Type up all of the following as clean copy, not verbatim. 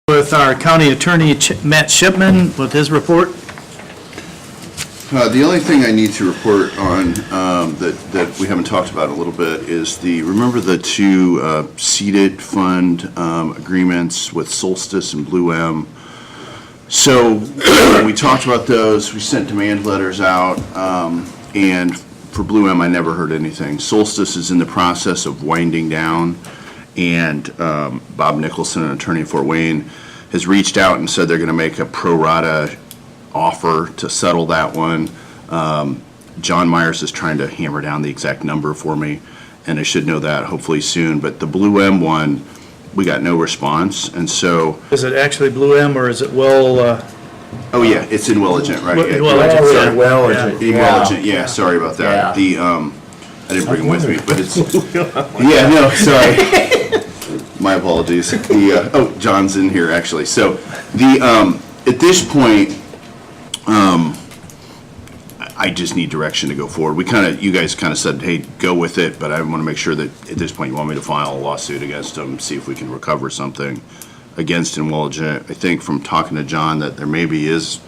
With our county attorney, Matt Shipman, with his report. The only thing I need to report on that we haven't talked about a little bit is remember the two seeded fund agreements with Solstice and Blue M? So we talked about those, we sent demand letters out, and for Blue M, I never heard anything. Solstice is in the process of winding down, and Bob Nicholson, an attorney in Fort Wayne, has reached out and said they're going to make a pro rata offer to settle that one. John Myers is trying to hammer down the exact number for me, and I should know that hopefully soon. But the Blue M one, we got no response, and so. Is it actually Blue M or is it Oh yeah, it's in Welligent, right? Welligent, yeah, sorry about that. Yeah. I didn't bring them with me, but it's, yeah, no, sorry. My apologies. John's in here actually. So at this point, I just need direction to go forward. You guys kind of said, hey, go with it, but I want to make sure that at this point you want me to file a lawsuit against them, see if we can recover something against Welligent. I think from talking to John that there maybe is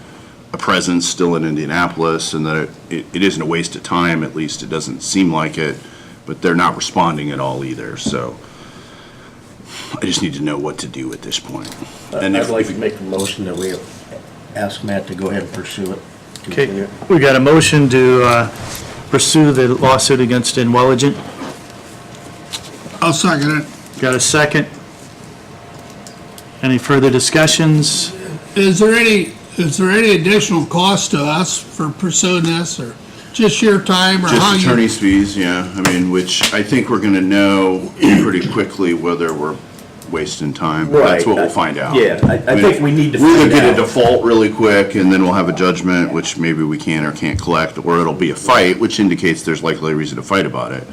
a presence still in Indianapolis, and that it isn't a waste of time, at least it doesn't seem like it, but they're not responding at all either, so I just need to know what to do at this point. And I'd like to make a motion that we ask Matt to go ahead and pursue it. Okay, we got a motion to pursue the lawsuit against Welligent. I'll second it. Got a second? Any further discussions? Is there any additional cost to us for pursuing this, or just your time, or how Just you? attorney's fees, yeah, I mean, which I think we're gonna know pretty quickly whether we're wasting time. Right. That's what we'll find out. Yeah, I think we need to We'll either find get a out. default really quick, and then we'll have a judgment, which maybe we can or can't collect, or it'll be a fight, which indicates there's likely a reason to fight about it,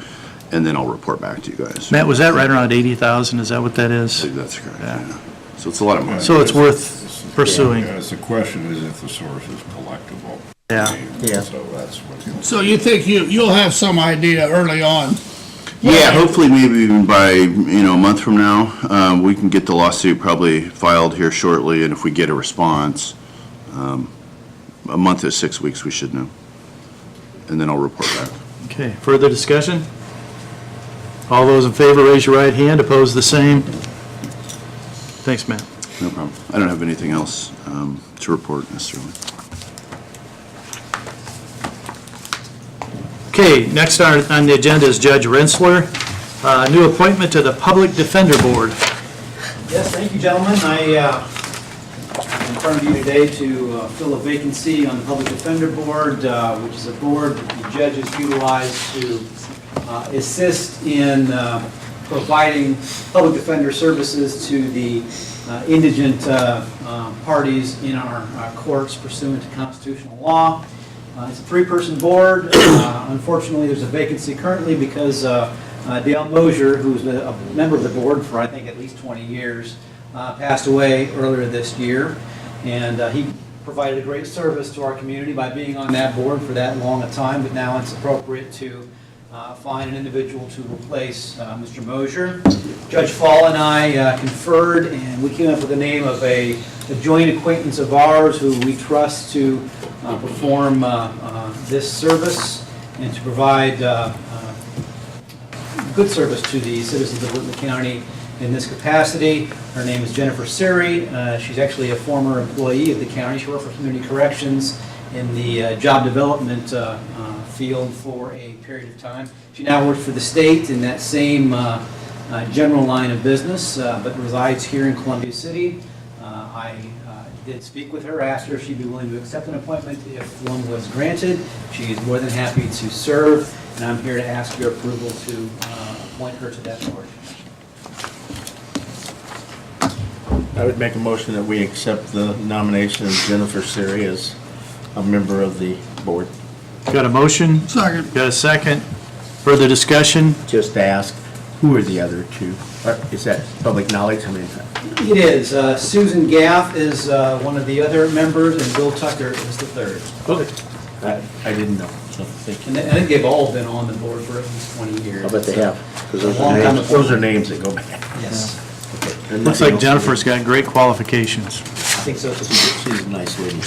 and then I'll report back to you guys. Matt, was that right around 80,000? Is that what that I is? think that's correct, yeah. So it's a lot of money. So it's worth pursuing. Yes, the question is if the source is collectible. Yeah. Yeah. So that's what. So you think you'll have some idea early on? Yeah, hopefully maybe even by, a month from now, we can get the lawsuit probably filed here shortly, and if we get a response, a month is 6 weeks, we should know. And then I'll report back. Okay, further discussion? All those in favor, raise your right hand. Opposed, the same. Thanks, Matt. No problem. I don't have anything else to report necessarily. Okay, next on the agenda is Judge Rentschler, new appointment to the Public Defender Board. Yes, thank you, gentlemen. I'm in front of you today to fill a vacancy on the Public Defender Board, which is a board that the judges utilize to assist in providing public defender services to the indigent parties in our courts pursuant to constitutional law. It's a three-person board. Unfortunately, there's a vacancy currently because Dale Mosier, who's been a member of the board for I think at least 20 years, passed away earlier this year. And he provided a great service to our community by being on that board for that long a time, but now it's appropriate to find an individual to replace Mr. Mosier. Judge Fall and I conferred, and we came up with the name of a joint acquaintance of ours who we trust to perform this service and to provide good service to the citizens of Whitley County in this capacity. Her name is Jennifer Siri. She's actually a former employee of the county. She worked for Community Corrections in the job development field for a period of time. She now works for the state in that same general line of business, but resides here in Columbia City. I did speak with her, asked her if she'd be willing to accept an appointment if one was granted. She is more than happy to serve, and I'm here to ask your approval to appoint her to that board. I would make a motion that we accept the nomination of Jennifer Siri as a member of the board. Got a motion? Second. Got a second? Further discussion? Just to ask, who are the other two? Is that public knowledge? I mean, It is. Susan Gaff is one of the other members, and Bill Tucker is the third. Okay. I didn't know, so thank you. And I think they've all been on the board for at least 20 years. I bet they have, because A long time ago. those are names that go back. Yes. And Looks nothing like else? Jennifer's got great qualifications. I think so. She's a nice lady.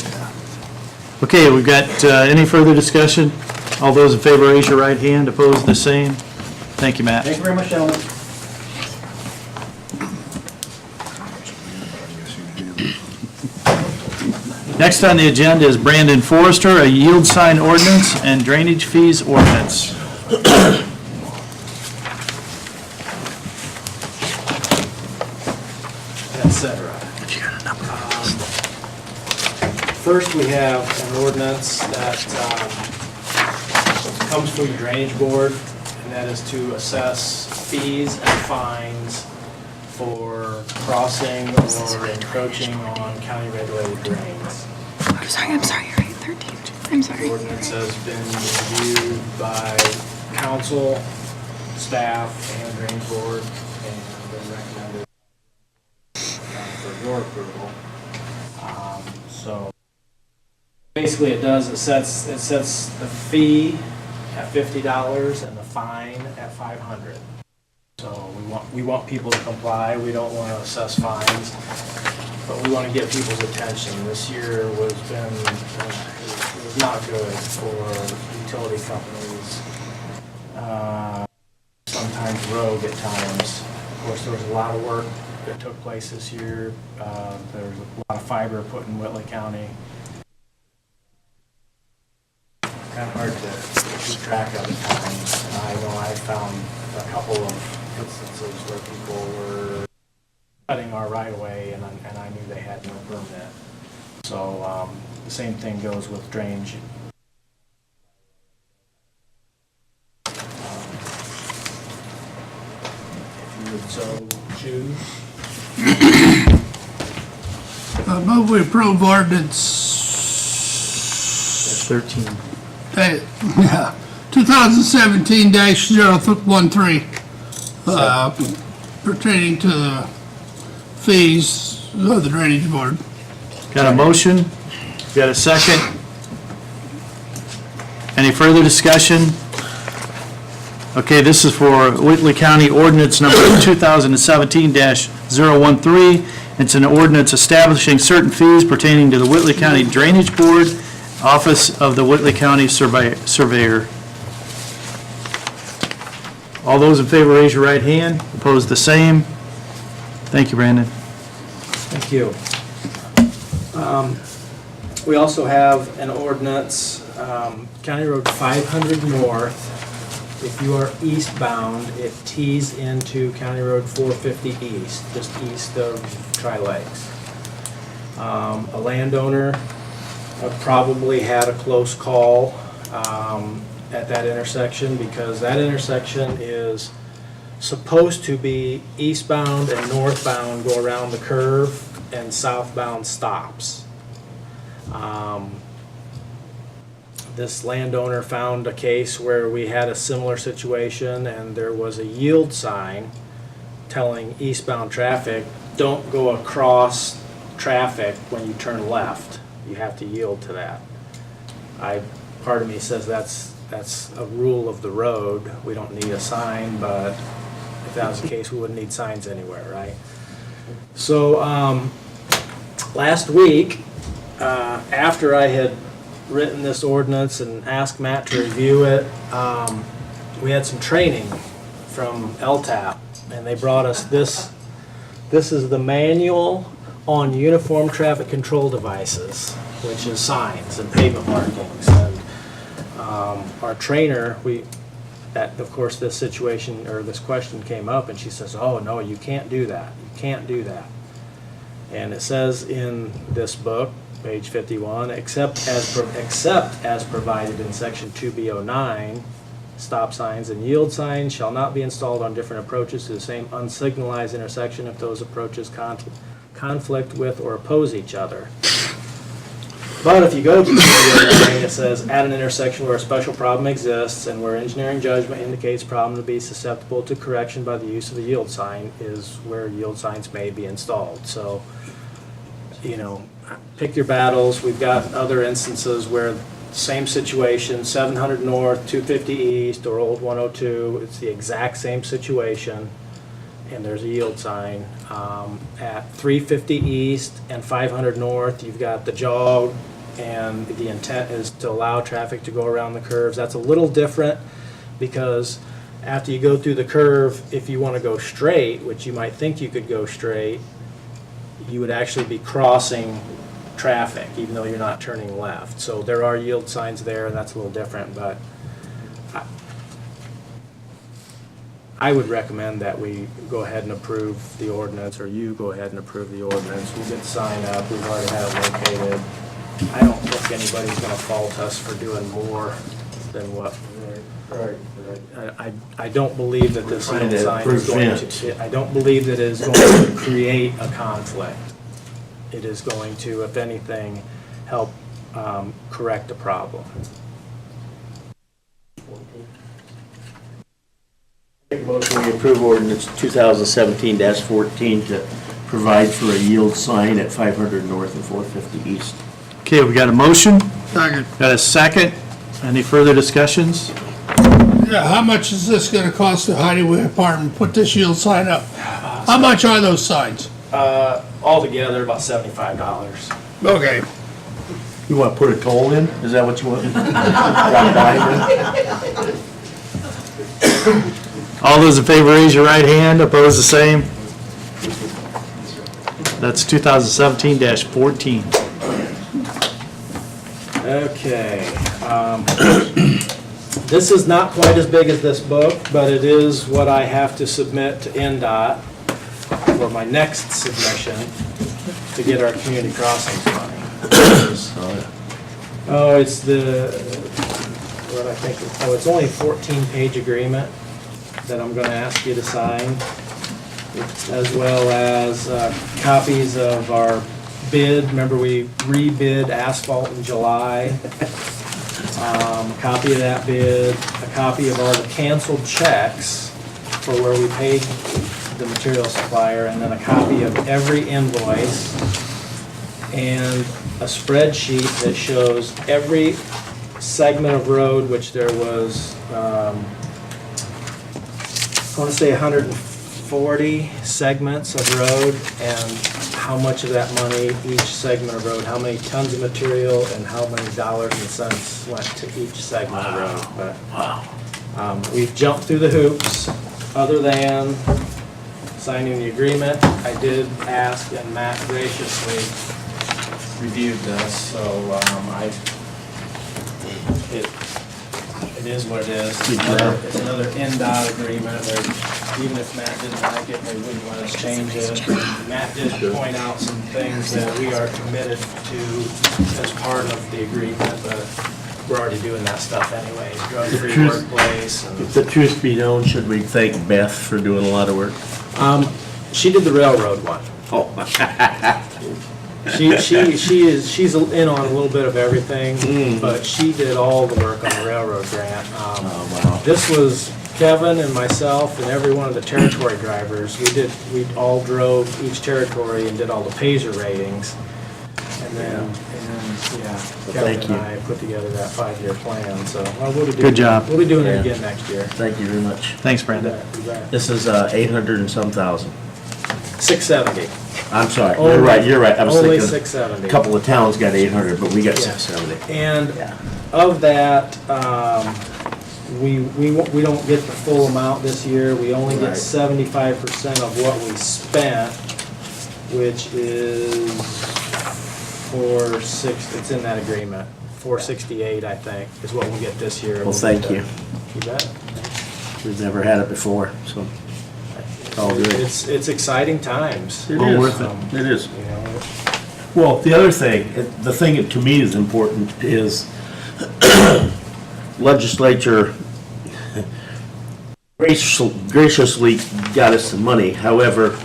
Okay, we've got, any further discussion? All those in favor, raise your right hand. Opposed, the same. Thank you, Matt. Thank you very much, gentlemen. Next on the agenda is Brandon Forrester, a yield sign ordinance and drainage fees ordinance. Etc. First, we have an ordinance that comes from the Drainage Board, and that is to assess fees and fines for crossing or encroaching on county regulated drains. I'm sorry, you're right, 13. I'm The sorry. ordinance has been reviewed by council, staff, and Drainage Board, and been recommended for your approval. So basically it sets the fee at $50 and the fine at $500. So we want people to comply. We don't want to assess fines, but we want to get people's attention. This year was not good for utility companies. Sometimes rogue at times. Of course, there was a lot of work that took place this year. There was a lot of fiber put in Whitley County. Kind of hard to keep track of at times. I know I found a couple of instances where people were cutting our right of way, and I knew they had no permit. So the same thing goes with drainage. If you would so choose. Move we approve ordinance 13. 2017-013, pertaining to the fees of the Drainage Board. Got a motion? Got a second? Any further discussion? Okay, this is for Whitley County Ordinance Number 2017-013. It's an ordinance establishing certain fees pertaining to the Whitley County Drainage Board, Office of the Whitley County Surveyor. All those in favor, raise your right hand. Opposed, the same. Thank you, Brandon. Thank you. We also have an ordinance, County Road 500 North. If you are eastbound, it tees into County Road 450 East, just east of Tri-Lakes. A landowner probably had a close call at that intersection, because that intersection is supposed to be eastbound and northbound go around the curve, and southbound stops. This landowner found a case where we had a similar situation, and there was a yield sign telling eastbound traffic, don't go across traffic when you turn left. You have to yield to that. Part of me says that's a rule of the road. We don't need a sign, but if that was the case, we wouldn't need signs anywhere, right? So last week, after I had written this ordinance and asked Matt to review it, we had some training from LTAP, and they brought us this. This is the manual on uniform traffic control devices, which is signs and pavement markings. And our trainer, of course, this situation or this question came up, and she says, "Oh no, you can't do that. You can't do that." And it says in this book, page 51, except as provided in section 2B09, stop signs and yield signs shall not be installed on different approaches to the same unsignalized intersection if those approaches conflict with or oppose each other. But if you go to the 2B09, it says, at an intersection where a special problem exists and where engineering judgment indicates problem to be susceptible to correction by the use of a yield sign is where yield signs may be installed. So, pick your battles. We've got other instances where same situation, 700 North, 250 East, or Old 102, it's the exact same situation. and there's a yield sign. At 350 East and 500 North, you've got the jog, and the intent is to allow traffic to go around the curves. That's a little different because after you go through the curve, if you want to go straight, which you might think you could go straight, you would actually be crossing traffic, even though you're not turning left. So there are yield signs there, and that's a little different, but I would recommend that we go ahead and approve the ordinance, or you go ahead and approve the ordinance. We'll get the sign up, we've already had it located. I don't think anybody's gonna fault us for doing more than what. I don't believe that this We're trying to sign is going prevent. to, I don't believe that it is going to create a conflict. It is going to, if anything, help correct a problem. Make a motion, we approve ordinance 2017-14 to provide for a yield sign at 500 North and 450 East. Okay, we got a motion, Second. got a second. Any further discussions? Yeah, how much is this gonna cost the highway department to put this yield sign up? How much are those signs? Altogether, about $75. Okay. You want to put a toll in? Is that what you want? Drop by then? All those in favor, raise your right hand. Opposed, the same. That's 2017-14. Okay. This is not quite as big as this book, but it is what I have to submit to NDOT for my next submission to get our community crossings money. Oh, it's what I think, it's only a 14-page agreement that I'm gonna ask you to sign, as well as copies of our bid. Remember, we rebid asphalt in July. A copy of that bid, a copy of all the canceled checks for where we paid the material supplier, and then a copy of every invoice, and a spreadsheet that shows every segment of road, which there was, I want to say 140 segments of road, and how much of that money, each segment of road, how many tons of material, and how many dollars and cents went to each segment of road. But we've jumped through the hoops, other than signing the agreement. I did ask, and Matt graciously reviewed this, so it is what it is. It's another NDOT agreement, where even if Matt didn't like it, they wouldn't let us change it. Matt did point out some things that we are committed to as part of the agreement, but we're already doing that stuff anyway. Drug-free workplace. If the truth be known, should we thank Beth for doing a lot of work? She did the railroad one. Oh. She's in on a little bit of everything, but she did all the work on the railroad grant. Wow. This was Kevin and myself and every one of the territory drivers. We all drove each territory and did all the Pacer ratings. And then, Kevin and I put together that 5-year plan, so. Good job. We'll be doing it again next year. Thank you very much. Thanks, Brandon. You bet. This is 800 and some thousand. 670. I'm sorry, Only- you're right. I was Only thinking 670. a couple of towns got 800, but we got Yeah. 670. And Yeah. of that, we don't get the full amount this year. We only get Right. 75% of what we spent, which is it's in that agreement. 468, I think, is what we'll get this year. Well, thank you. You bet. We've never had it before, so it's all good. It's exciting times. It Well is. worth it. It is. You know, Well, the other thing, the thing that to me is important is legislature graciously got us some money. However,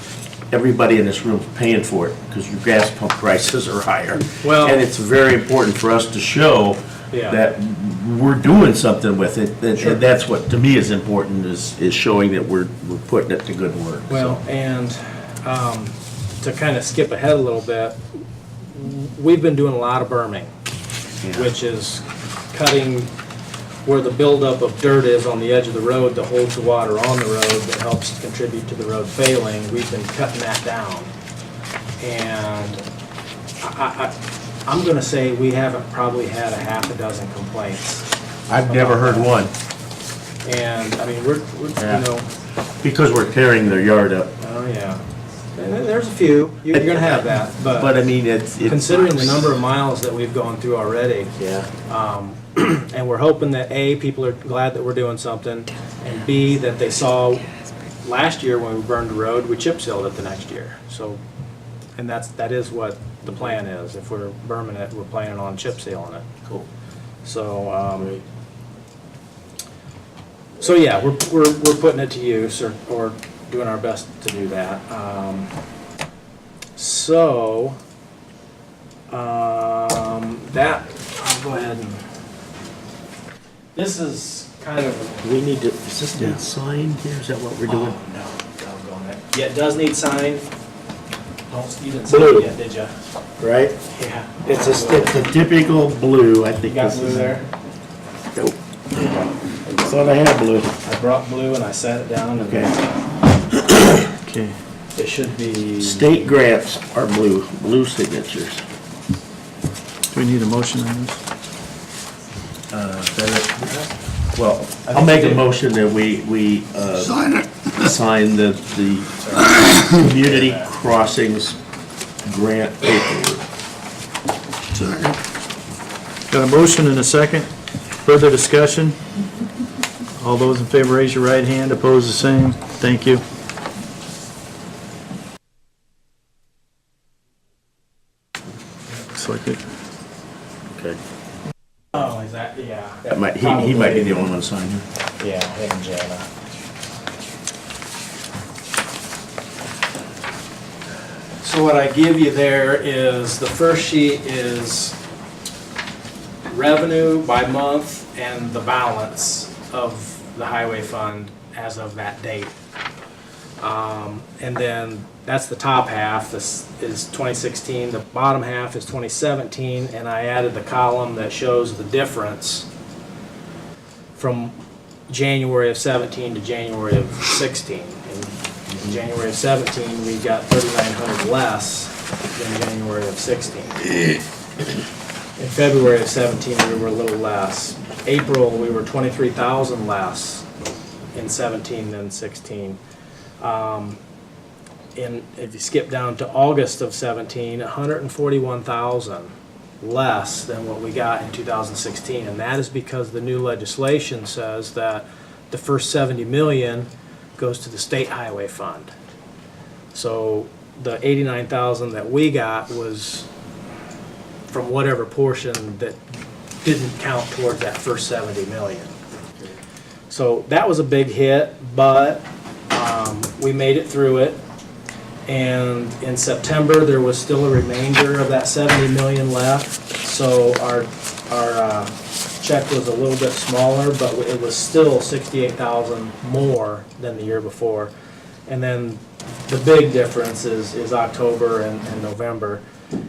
everybody in this room is paying for it because your gas pump prices are higher. Well- And it's very important for us to show Yeah. that we're doing something with it. Sure. And that's what, to me, is important, is showing that we're putting it to good work. Well, and to kind of skip ahead a little bit, we've been doing a lot of berming, Yeah. which is cutting where the buildup of dirt is on the edge of the road that holds the water on the road that helps contribute to the road failing, we've been cutting that down. And I'm gonna say we haven't probably had a half a dozen complaints. I've never heard one, And, I mean, we're Yeah. you know, because we're tearing their yard up. oh, yeah. And there's a few, you're gonna have that, But I mean, it's. considering the number of miles that we've gone through already, Yeah. and we're hoping that A, people are glad that we're doing something, and B, that they saw last year when we burned the road, we chip sealed it the next year. So, and that is what the plan is. If we're burning it, we're planning on chip sealing it. Cool. So, so yeah, we're putting it to use or doing our best to do that. That, I'll go ahead and, this is kind of, We need to, is this need signed here? Is that what we're doing? oh, no, doggone it. Yeah, it does need signed. You didn't sign Blue. it yet, did you? Right? Yeah. It's a typical blue, I think. You got this blue is- there? Nope. I thought I had blue. I brought blue and I sat it down and Okay. Okay. it should be. State grants are blue signatures. Do we need a motion on this? Well, I'll make a motion that we Sign it. sign the community crossings grant paperwork. Second. Got a motion and a second. Further discussion? All those in favor, raise your right hand. Opposed, the same. Thank you. Looks like it. Okay. Oh, is that, yeah. That might, he might be the only one to sign here. Yeah, him and Jana. So what I give you there is, the first sheet is revenue by month and the balance of the highway fund as of that date. And then that's the top half, this is 2016, the bottom half is 2017, and I added the column that shows the difference from January of 17 to January of 16. In January of 17, we got 3,900 less than January of 16. In February of 17, we were a little less. April, we were 23,000 less in 17 than 16. If you skip down to August of 17, 141,000 less than what we got in 2016. And that is because the new legislation says that the first 70 million goes to the state highway fund. So the 89,000 that we got was from whatever portion that didn't count towards that first 70 million. So that was a big hit, but we made it through it. And in September, there was still a remainder of that 70 million left. So our check was a little bit smaller, but it was still 68,000 more than the year before. And then the big difference is October and November.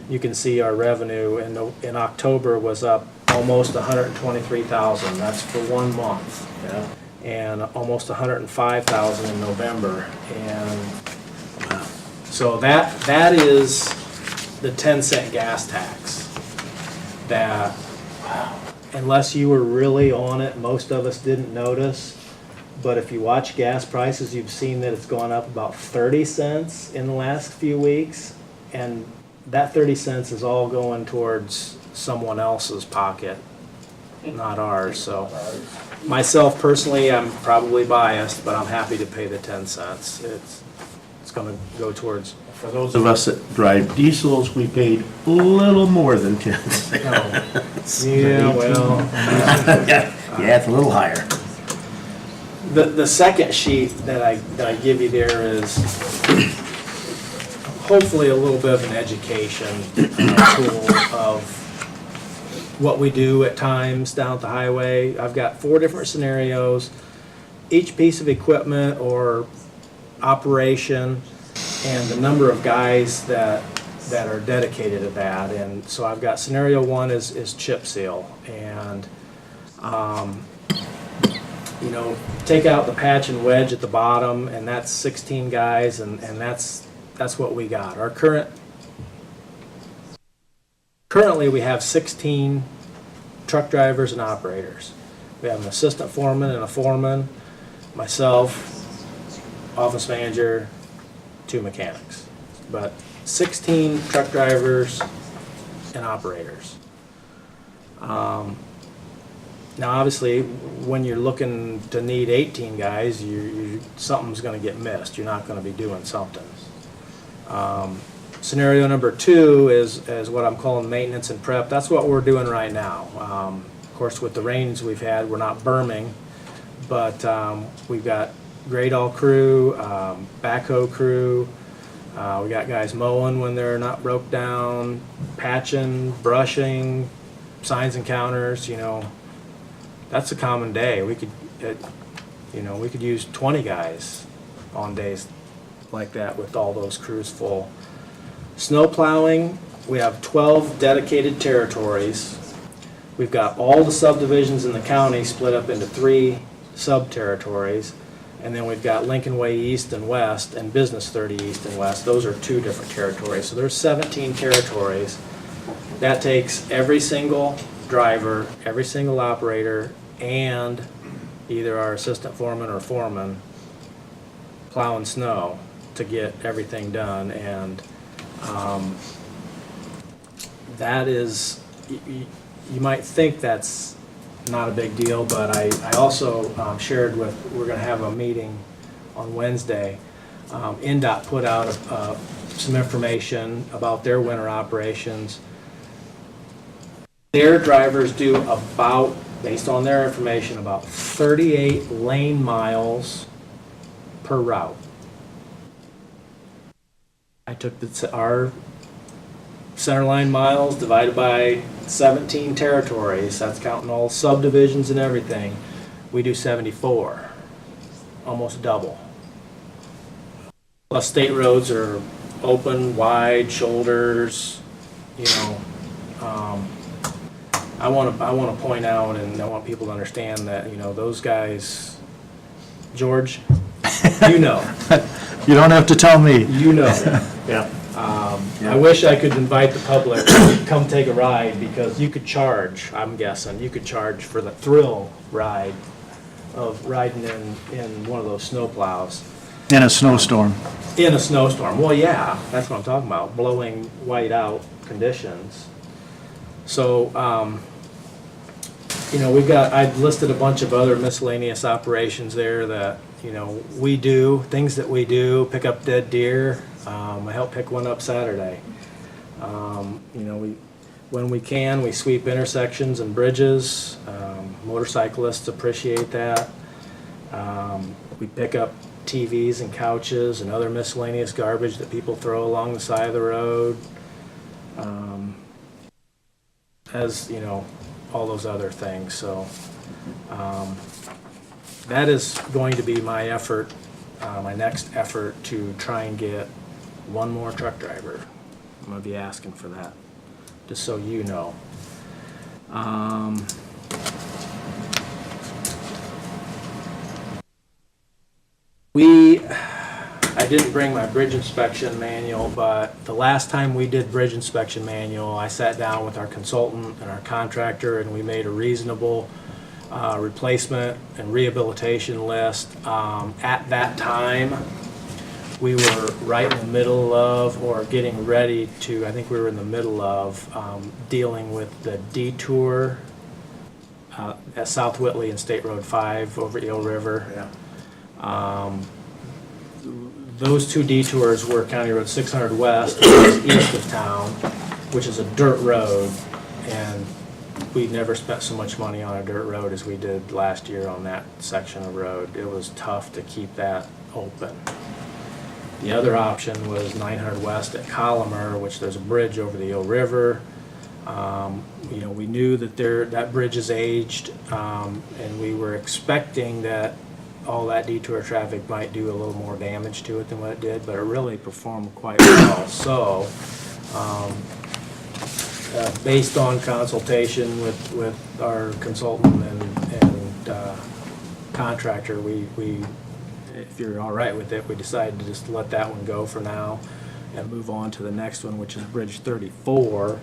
You can see our revenue in October was up almost 123,000. That's for 1 month. Yeah. And almost 105,000 in November. And so that is the 10-cent gas tax that, unless you were really on it, most of us didn't notice. But if you watch gas prices, you've seen that it's gone up about 30 cents in the last few weeks. And that 30 cents is all going towards someone else's pocket, not ours. So myself personally, I'm probably biased, but I'm happy to pay the 10 cents. It's going to go towards, For those of us that drive diesels, we paid a little more than 10 cents. yeah, well, Yeah, it's a little higher. the second sheet that I give you there is hopefully a little bit of an education tool of what we do at times down at the highway. I've got 4 different scenarios. Each piece of equipment or operation and the number of guys that are dedicated to that. And so I've got scenario 1 is chip seal, and you know, take out the patch and wedge at the bottom, and that's 16 guys, and that's what we got. Our currently we have 16 truck drivers and operators. We have an assistant foreman and a foreman, myself, office manager, 2 mechanics. But 16 truck drivers and operators. Now, obviously, when you're looking to need 18 guys, something's going to get missed. You're not going to be doing something. Scenario number 2 is what I'm calling maintenance and prep. That's what we're doing right now. Of course, with the rains we've had, we're not berming, but we've got grade all crew, backhoe crew. We got guys mowing when they're not broke down, patching, brushing, signs and counters. You know, that's a common day. We could use 20 guys on days like that with all those crews full. Snow plowing, we have 12 dedicated territories. We've got all the subdivisions in the county split up into 3 sub-territories. And then we've got Lincoln Way East and West and Business 30 East and West. Those are 2 different territories. So there's 17 territories. That takes every single driver, every single operator, and either our assistant foreman or foreman plowing snow to get everything done. And that is, you might think that's not a big deal, but I also shared with, we're going to have a meeting on Wednesday. NDOT put out some information about their winter operations. Their drivers do about, based on their information, about 38 lane miles per route. I took our centerline miles divided by 17 territories, that's counting all subdivisions and everything, we do 74, almost double. Plus state roads are open, wide, shoulders, you know. I want to point out, and I want people to understand that, you know, those guys, George, you know. You don't have to tell me. You know. Yeah. I wish I could invite the public to come take a ride, because you could charge, I'm guessing, you could charge for the thrill ride of riding in one of those snow plows. In a snowstorm. In a snowstorm. Well, yeah, that's what I'm talking about, blowing white out conditions. So, you know, I've listed a bunch of other miscellaneous operations there that, you know, we do, things that we do, pick up dead deer. I helped pick one up Saturday. You know, when we can, we sweep intersections and bridges. Motorcyclists appreciate that. We pick up TVs and couches and other miscellaneous garbage that people throw along the side of the road. As, you know, all those other things. So that is going to be my effort, my next effort, to try and get one more truck driver. I'm going to be asking for that, just so you know. I didn't bring my bridge inspection manual, but the last time we did bridge inspection manual, I sat down with our consultant and our contractor, and we made a reasonable replacement and rehabilitation list. At that time, we were right in the middle of, or getting ready to, I think we were in the middle of dealing with the detour at South Whitley and State Road 5 over Eel River. Yeah. Those 2 detours were County Road 600 West, which is east of town, which is a dirt road, and we never spent so much money on a dirt road as we did last year on that section of road. It was tough to keep that open. The other option was 900 West at Colomer, which there's a bridge over the Eel River. You know, we knew that that bridge is aged, and we were expecting that all that detour traffic might do a little more damage to it than what it did, but it really performed quite well. So, based on consultation with our consultant and contractor, if you're all right with it, we decided to just let that one go for now and move on to the next one, which is Bridge 34,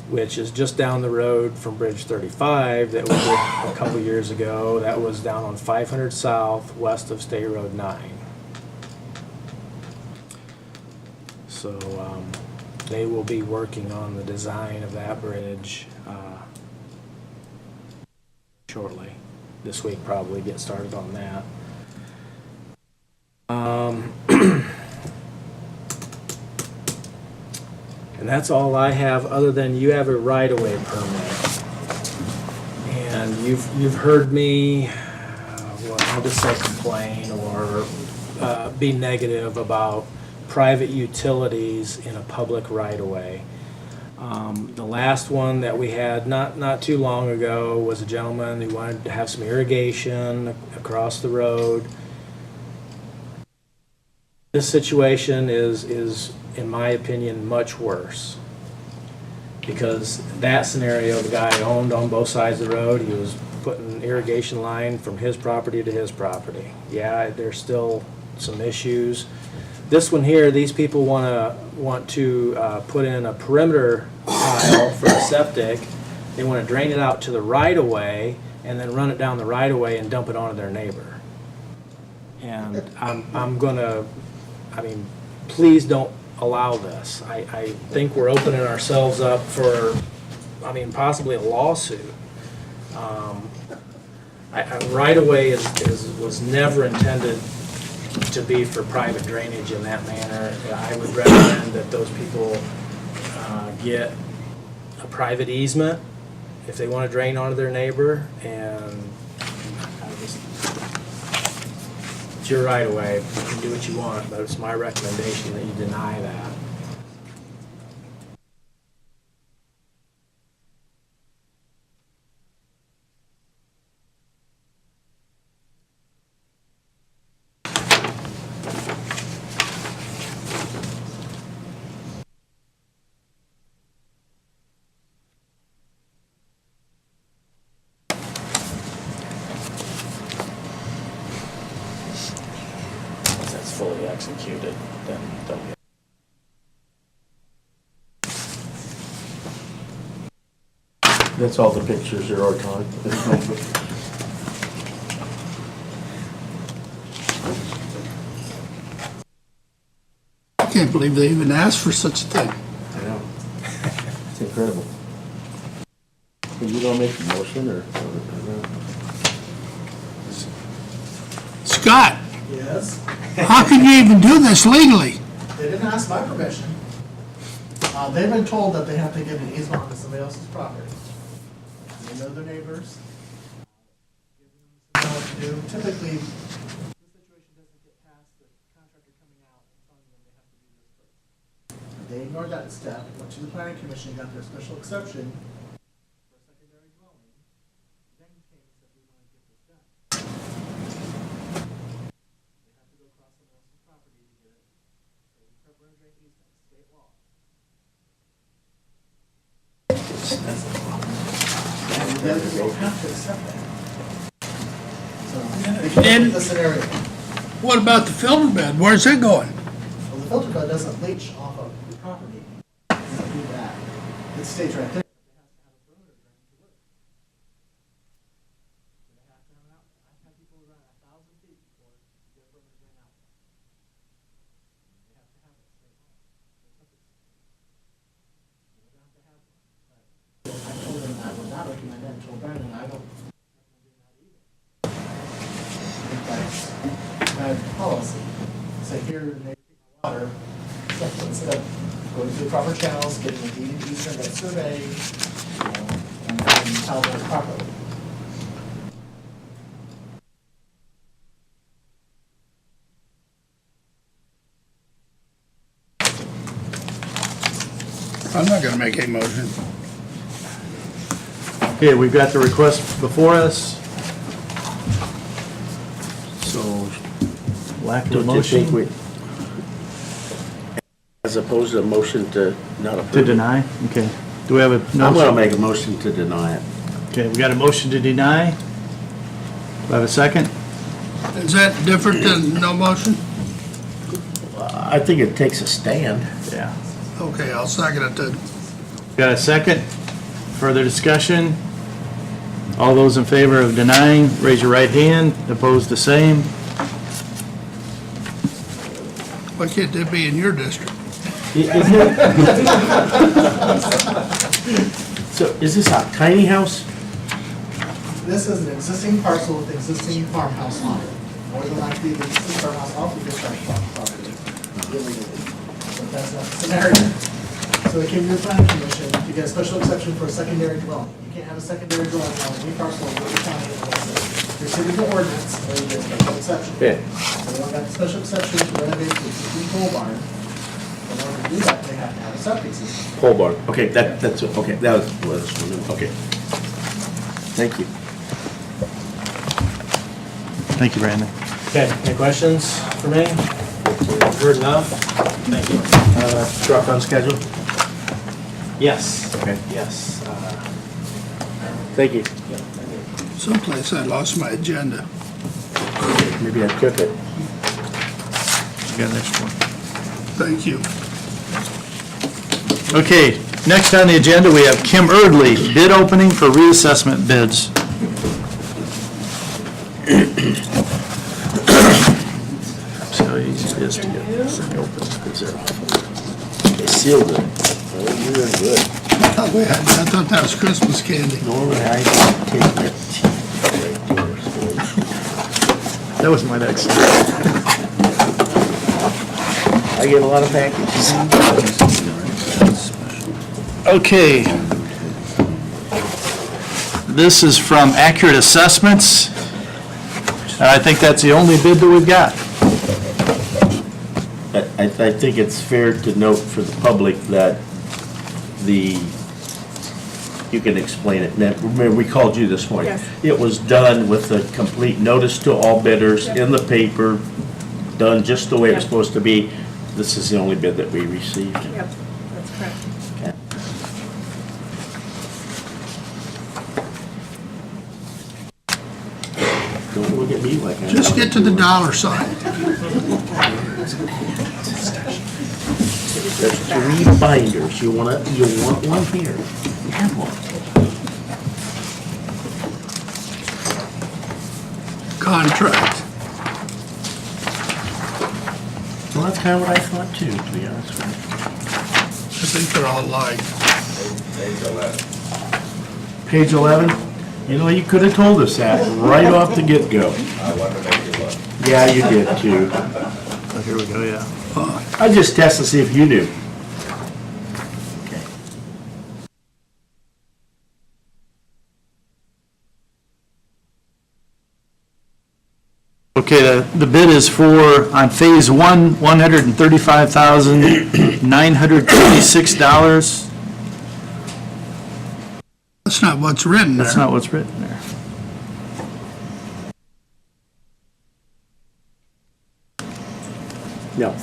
which is just down the road from Bridge 35 that we did a couple years ago. That was down on 500 South, west of State Road 9. So they will be working on the design of that bridge shortly. This week probably get started on that. And that's all I have, other than you have a right-of-way permit. And you've heard me, well, I'll just say complain or be negative about private utilities in a public right-of-way. The last one that we had not too long ago was a gentleman who wanted to have some irrigation across the road. This situation is, in my opinion, much worse. Because that scenario, the guy owned on both sides of the road, he was putting an irrigation line from his property to his property. Yeah, there's still some issues. This one here, these people want to put in a perimeter tile for a septic. They want to drain it out to the right-of-way and then run it down the right-of-way and dump it onto their neighbor. And I'm gonna, please don't allow this. I think we're opening ourselves up for, possibly a lawsuit. Right-of-way was never intended to be for private drainage in that manner. I would recommend that those people get a private easement if they want to drain onto their neighbor, and it's your right of way. You can do what you want, but it's my recommendation that you deny that. Once that's fully executed, then they'll get. That's all the pictures there are, Todd. I can't believe they even asked for such a thing. I know. It's incredible. Are you gonna make a motion or? Scott, Yes, how can you even do this legally? they didn't ask my permission. They've been told that they have to get an easement onto somebody else's property. They know their neighbors. They know what to do. Typically, this situation doesn't get past the contractor coming out and telling them they have to do this first. They ignored that step, went to the planning commission, got their special exception for a secondary dwelling, then came and said, we want to get this done. They have to go across someone else's property to get it. So we prefer drain easement, state law. And the other people have to accept that. So, they can't do the scenario. What about the filter bed? Where's it going? Well, the filter bed doesn't leach off of the property. It doesn't do that. It stays right there. It has to have a perimeter drain to work. So they have to have an outlet. I've had people run 1,000 feet before to get a perimeter drain out. They have to have it state law. They have to have one. But I told them I would not recommend that. I told Brandon I don't recommend doing that either. I think that's bad policy. Say here, they take my water, so instead of going through the proper channels, getting a deed of easement, that survey, and tell them properly. I'm not gonna make a motion. Okay, we've got the request before us. So, lack of a Don't you think motion as opposed to a motion to not approve? to deny? Okay. Do we have a I'm gonna motion? make a motion to deny it. Okay, we got a motion to deny. Do I have a second? Is that different than no motion? I think it takes a stand. Yeah. Okay, I'll second it then. Got a second? Further discussion? All those in favor of denying, raise your right hand. Opposed, the same. Why can't that be in your district? Isn't it? So is this a tiny house? This is an existing parcel with existing farmhouse on it. More than likely, the existing farmhouse off of this property illegally. But that's not the scenario. So they came to the planning commission to get a special exception for a secondary dwelling. You can't have a secondary dwelling on any parcel in Whitley County unless there's city ordinance or you get a special exception. Yeah. So they want that special exception to renovate the existing pole barn. In order to do that, they have to have a septic system. Pole barn. Okay, that's, okay, that was, okay. Thank you. Thank you, Brandon. Okay, any questions for me? Heard enough? Thank you. Truck on schedule? Yes. Okay. Yes. Thank you. Someplace I lost my agenda. Maybe I took it. You got an extra one. Thank you. Okay, next on the agenda, we have Kim Erdly, bid opening for reassessment bids. See how easy it is to get this thing open, because they're awful. They sealed it. Oh, you're doing good. I thought that was Christmas candy. Normally I take my teeth right there. That was my next. I get a lot of packages. Okay. This is from Accurate Assessments. And I think that's the only bid that we've got. I think it's fair to note for the public that you can explain it. Now, remember, we called you this morning. Yes. It was done with a complete notice to all bidders in the paper, done just the way it was Yep. supposed to be. This is the only bid that we received. Yep, that's correct. Okay. Don't look at me like I'm. Just get to the dollar sign. There's 3 binders. You want one here? You have one. Contract. Well, that's kind of what I thought too, to be honest with I think they're all alike. you. Page 11? You know, you could have told us that right off the get-go. I wanted to make you look. Yeah, you did too. Oh, here we go, yeah. I just tested to see if you knew. Okay, the bid is for, on Phase 1, $135,936. That's not what's written there. That's not what's written there. No.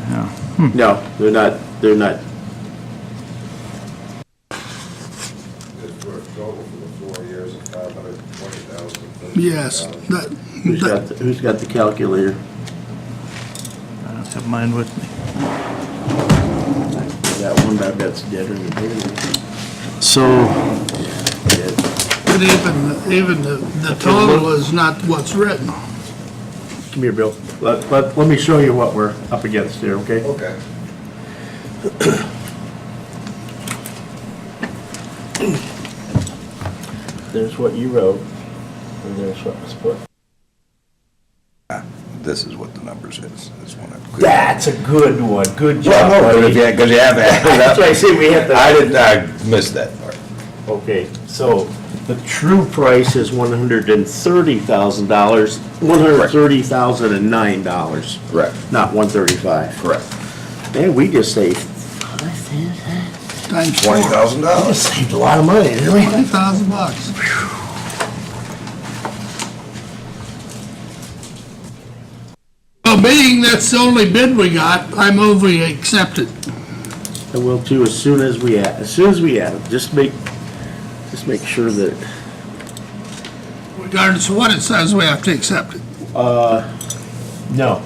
No. No, they're not, It's for a total for the 4 years of $520,000. Yes, who's got the calculator? I don't have mine with me. That one, that's dead in the paper. So, but even the total is not what's written. Come here, Bill. Let me show you what we're up against here, okay? Okay. There's what you wrote, and there's what was put. This is what the numbers is. This one. That's a good one. Good job. Well, no, buddy. because you have that. That's why I say we have to. I missed that part. Okay, so the true price is $130,000, $130,009. Correct. Not 135. Correct. Man, we just saved, Times 4. $20,000. saved a lot of money, didn't we? $20,000. Well, being that's the only bid we got, I move we accept it. I will too, as soon as we add it. Just make sure that, We Regardless of what it says, we have to accept it. No,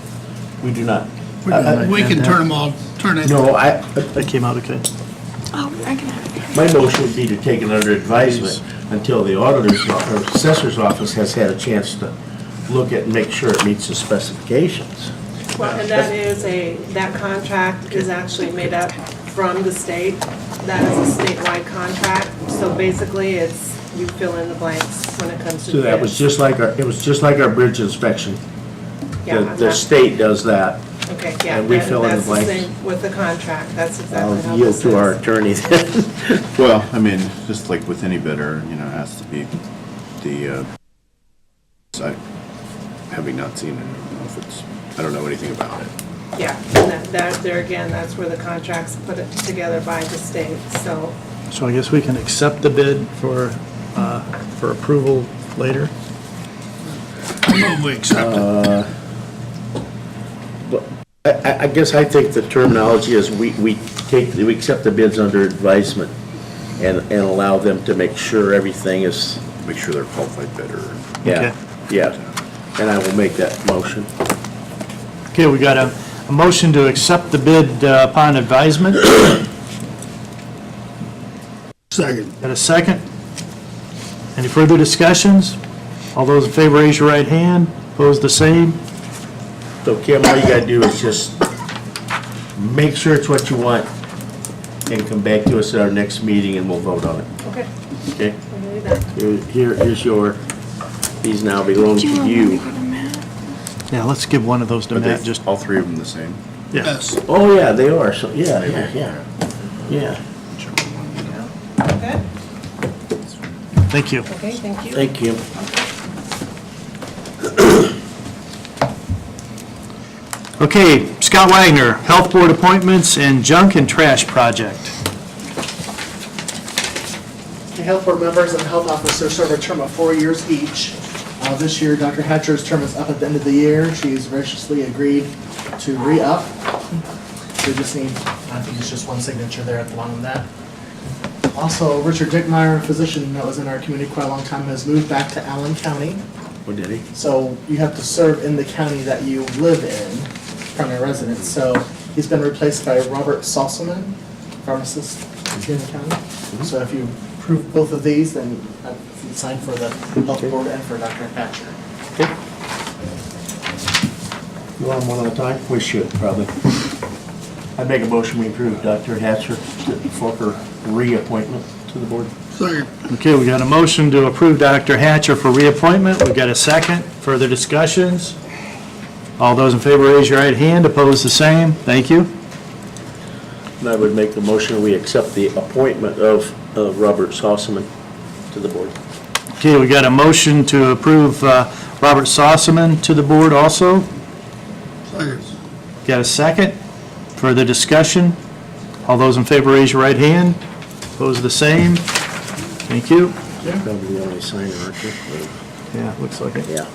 we do not. We can turn them all, turn it. No, That came out okay. Oh, I can have it. my motion would be to take it under advisement until the auditor's or assessor's office has had a chance to look at and make sure it meets the specifications. Well, and that contract is actually made up from the state. That is a statewide contract, so basically it's, you fill in the blanks when it comes to So that was bids. just like it was just like our bridge inspection. Yeah, The that- state does that. Okay, yeah, and we fill in the that's the blanks. same with the contract, that's exactly how I'll yield this to our is. attorney then. Well, I mean, just like with any bidder, you know, it has to be the, having not seen it, I don't know if it's, I don't know anything about it. Yeah, and that, there again, that's where the contract's put it together by the state, so. So I guess we can accept the bid for approval later. I move we accept it. I guess I think the terminology is we accept the bids under advisement and allow them to make sure everything is, Make sure they're qualified bidder. yeah, yeah. And I will make that motion. Okay, we got a motion to accept the bid upon advisement. Second. Got a second? Any further discussions? All those in favor, raise your right hand. Opposed, the same. So Kim, all you gotta do is just make sure it's what you want and come back to us at our next meeting and we'll vote on it, Okay, okay? we're gonna do that. Here's your, these now belong Do you to want me to you. go to Matt? Yeah, let's give one of those to Are Matt, they, just, all three of them the same? yeah. Yes. Oh, yeah, they are, so, yeah. Yeah, Okay, Thank you. okay, thank you. thank you. Okay, Scott Wagner, Health Board appointments and junk and trash project. The Health Board members and Health Officer serve a term of 4 years each. This year, Dr. Hatcher's term is up at the end of the year. She's graciously agreed to re-up. We just need, I think it's just one signature there at the bottom of that. Also, Richard Dickmeyer, a physician that was in our community quite a long time, has moved back to Allen County. What did he? So you have to serve in the county that you live in, primary residence. So he's been replaced by Robert Sosselman, pharmacist here in the county. So if you approve both of these, then you sign for the health board and for Dr. Hatcher. You want them one at a time? We should, probably. I'd make a motion we approve Dr. Hatcher for her reappointment to the board. Second. Okay, we got a motion to approve Dr. Hatcher for reappointment. We got a second. Further discussions? All those in favor, raise your right hand. Opposed, the same. Thank you. And I would make the motion we accept the appointment of Robert Sossaman to the board. Okay, we got a motion to approve Robert Sossaman to the board also. Second. Got a second? Further discussion? All those in favor, raise your right hand. Opposed, the same. Thank you. Probably the only signer, aren't you? Yeah, looks like it. Yeah.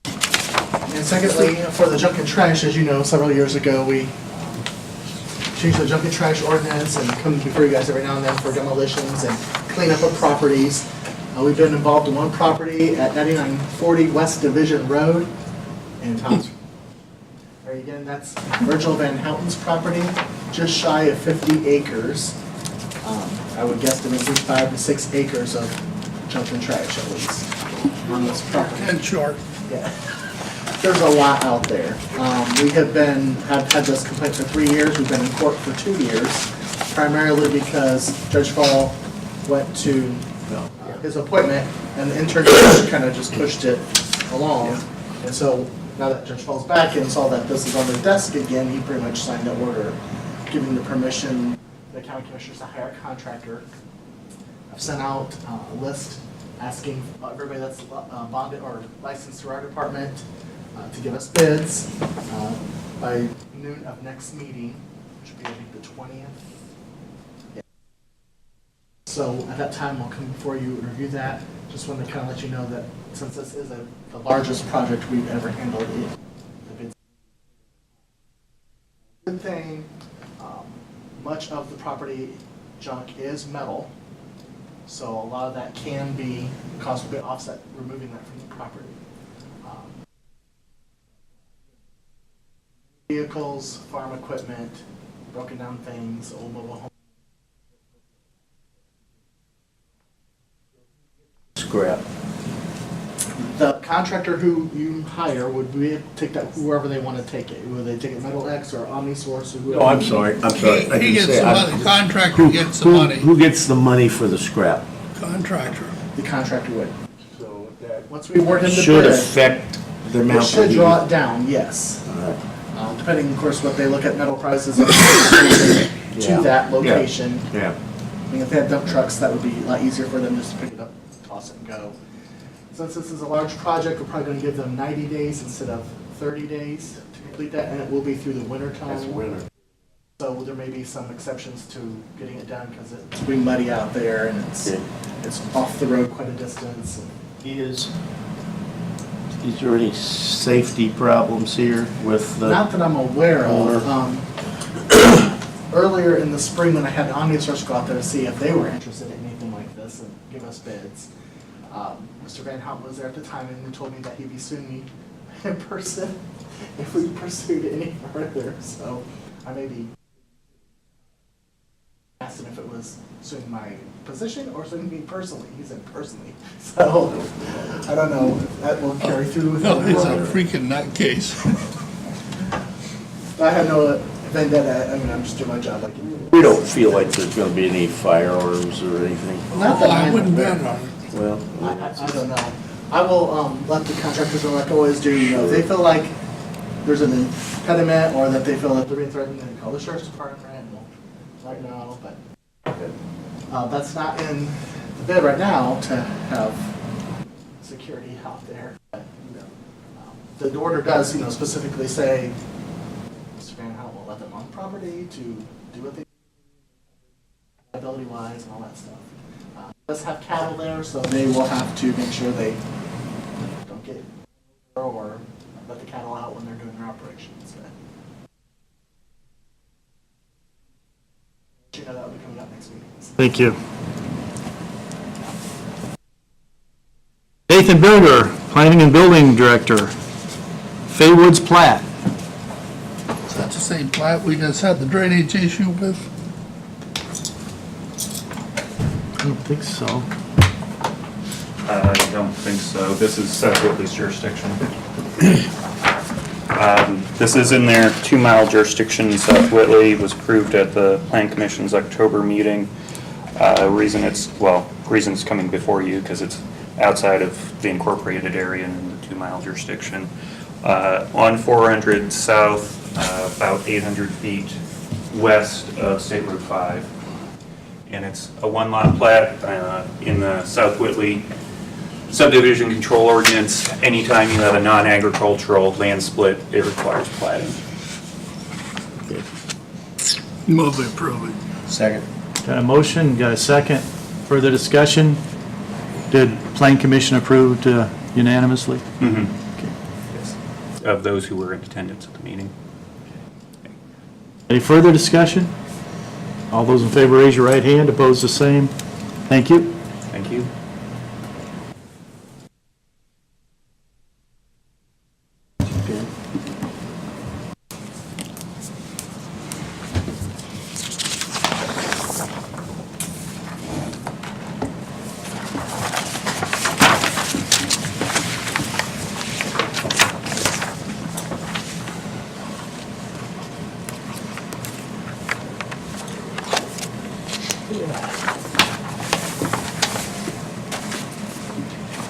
And secondly, for the junk and trash, as you know, several years ago, we changed the junk and trash ordinance and come before you guys every now and then for demolitions and cleanup of properties. We've been involved in one property at 9940 West Division Road in Tom's. Again, that's Virgil Van Houten's property, just shy of 50 acres. I would guess there would be 5 to 6 acres of junk and trash at least on this property. And short. Yeah. There's a lot out there. We have had this complaint for 3 years. We've been in court for 2 years, primarily because Judge Fall went to his appointment and the intern kind of just pushed it along. And so now that Judge Fall's back and saw that this is on the desk again, he pretty much signed the order, giving the permission, the county commissioners to hire a contractor. I've sent out a list asking everybody that's bonded or licensed through our department to give us bids by noon of next meeting, which will be, I think, the 20th. Yeah. So at that time, we'll come before you and review that. Just wanted to kind of let you know that since this is the largest project we've ever handled, the bids. Good thing, much of the property junk is metal, so a lot of that can be, cost will be offset removing that from the property. Vehicles, farm equipment, broken down things, old mobile homes. Scrap. The contractor who you hire would be take that whoever they want to take it, whether they take it Metal X or OmniSource or whoever. Oh, I'm sorry. I He can gets say, the money, the contractor gets the money, Who gets the money for the scrap? contractor. The contractor would. So that Once we award him the should bid, affect the it amount. should that he- draw it down, yes. All right. Depending, of course, what they look at metal prices and Yeah. to that location. Yeah. I mean, if they had dump trucks, that would be a lot easier for them just to pick it up, toss it and go. Since this is a large project, we're probably gonna give them 90 days instead of 30 days to complete that, and it will be through the winter time. That's winter. So there may be some exceptions to getting it done because it's pretty muddy out there and it's off the road quite a distance. Is there any safety problems here with the? Not that I'm aware of. owner? Earlier in the spring, when I had OmniSource go out there to see if they were interested in anything like this and give us bids, Mr. Van Hout was there at the time and he told me that he'd be suing me in person if we pursued any further. So I maybe asked him if it was suing my position or suing me personally. He said personally. So I don't know if that will carry through with No, he's a everyone. freaking nutcase. I have no vendetta. I mean, I'm just doing my job like you. We don't feel like there's gonna be any firearms or anything. Not that I I'm wouldn't aware bet on of. it. Well, I don't know. I will let the contractors know, like I always do, you know, if they feel like there's an impediment or that they feel like they're being threatened, then call the sheriff's department and we'll let know, but that's not in the bid right now to have security out there. But, you know, the order does, you know, specifically say, Mr. Van Hout will let them on the property to do what they liability wise and all that stuff. Does have cattle there, so they will have to make sure they don't get or let the cattle out when they're doing their operations. But you know that will be coming up next week. Thank you. Nathan Bilger, Planning and Building Director, Faywoods Plat. Is that the same plat we just had the drainage issue with? I don't think so. I don't think so. This is South Whitley's jurisdiction. This is in their 2-mile jurisdiction. South Whitley was approved at the Plan Commission's October meeting. Reason it's coming before you because it's outside of the incorporated area in the 2-mile jurisdiction. On 400 south, about 800 feet west of State Route 5. And it's a 1-lot plat in the South Whitley subdivision control ordinance. Anytime you have a non-agricultural land split, it requires platting. Move to approve it. second. Got a motion, got a second. Further discussion? Did Plan Commission approve unanimously? Yes. Of those who were in attendance at the meeting. Any further discussion? All those in favor, raise your right hand. Opposed, the same. Thank you. Thank you.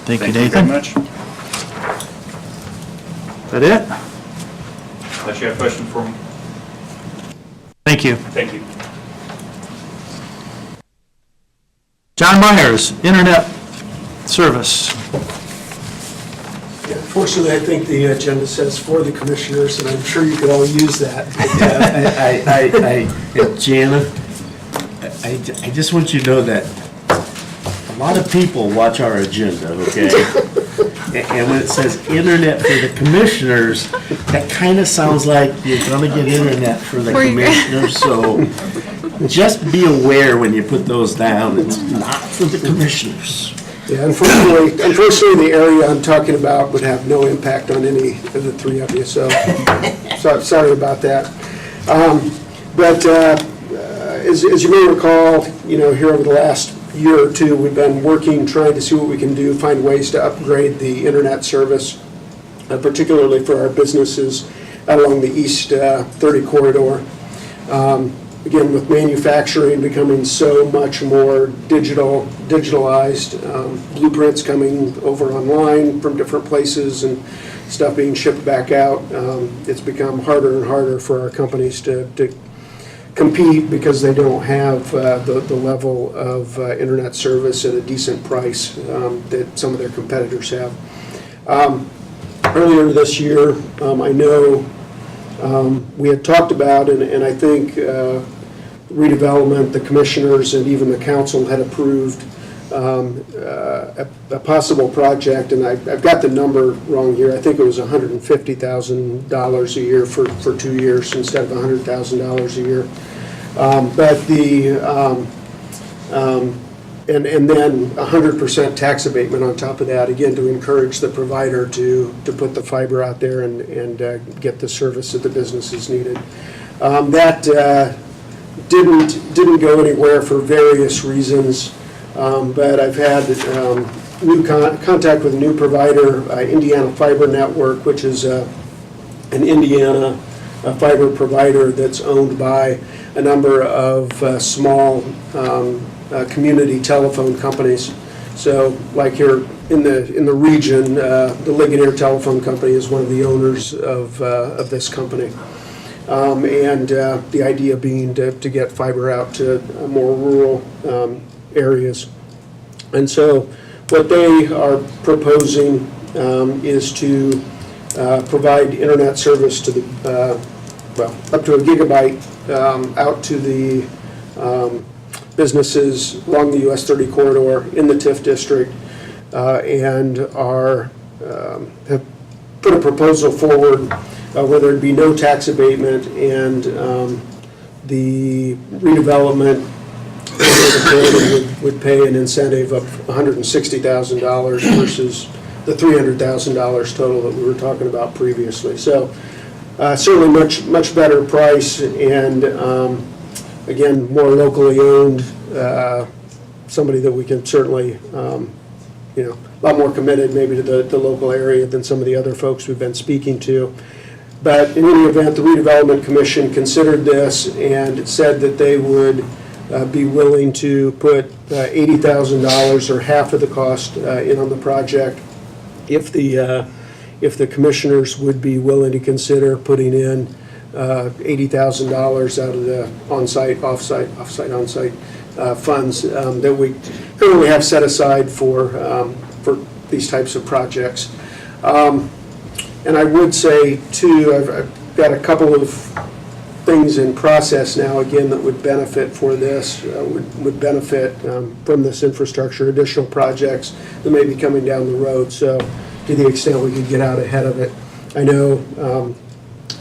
Thank you, very Nathan. much. That it? Unless you have a question for me. Thank you. Thank you. John Myers, Internet service. Unfortunately, I think the agenda says for the commissioners, and I'm sure you could all use that. Jana, I just want you to know that a lot of people watch our agenda, okay? And when it says internet for the commissioners, that kind of sounds like you're gonna get internet for the commissioners, so just be aware when you put those down, it's not for the commissioners. Yeah, unfortunately, the area I'm talking about would have no impact on any of the three of you, so sorry about that. But as you may recall, here over the last year or two, we've been working, trying to see what we can do, find ways to upgrade the internet service, particularly for our businesses along the East 30 corridor. Again, with manufacturing becoming so much more digitalized, blueprints coming over online from different places and stuff being shipped back out, it's become harder and harder for our companies to compete because they don't have the level of internet service at a decent price that some of their competitors have. Earlier this year, I know we had talked about, and I think redevelopment, the commissioners, and even the council had approved a possible project, and I've got the number wrong here. I think it was $150,000 a year for 2 years instead of $100,000 a year. But and then 100% tax abatement on top of that, again, to encourage the provider to put the fiber out there and get the service that the businesses needed. That didn't go anywhere for various reasons, but I've had new contact with a new provider, Indiana Fiber Network, which is an Indiana fiber provider that's owned by a number of small community telephone companies. So like here in the region, the Ligonier Telephone Company is one of the owners of this company. And the idea being to get fiber out to more rural areas. And so what they are proposing is to provide internet service to the, up to a gigabyte out to the businesses along the US 30 corridor in the TIF district, and have put a proposal forward where there'd be no tax abatement, and the redevelopment would pay an incentive of $160,000 versus the $300,000 total that we were talking about previously. So certainly much better price, and again, more locally owned, somebody that we can certainly, a lot more committed maybe to the local area than some of the other folks we've been speaking to. But in any event, the Redevelopment Commission considered this and said that they would be willing to put $80,000 or half of the cost in on the project if the commissioners would be willing to consider putting in $80,000 out of the on-site, off-site, on-site funds that we currently have set aside for these types of projects. And I would say, too, I've got a couple of things in process now, again, that would benefit for this, would benefit from this infrastructure, additional projects that may be coming down the road. So to the extent we could get out ahead of it. I know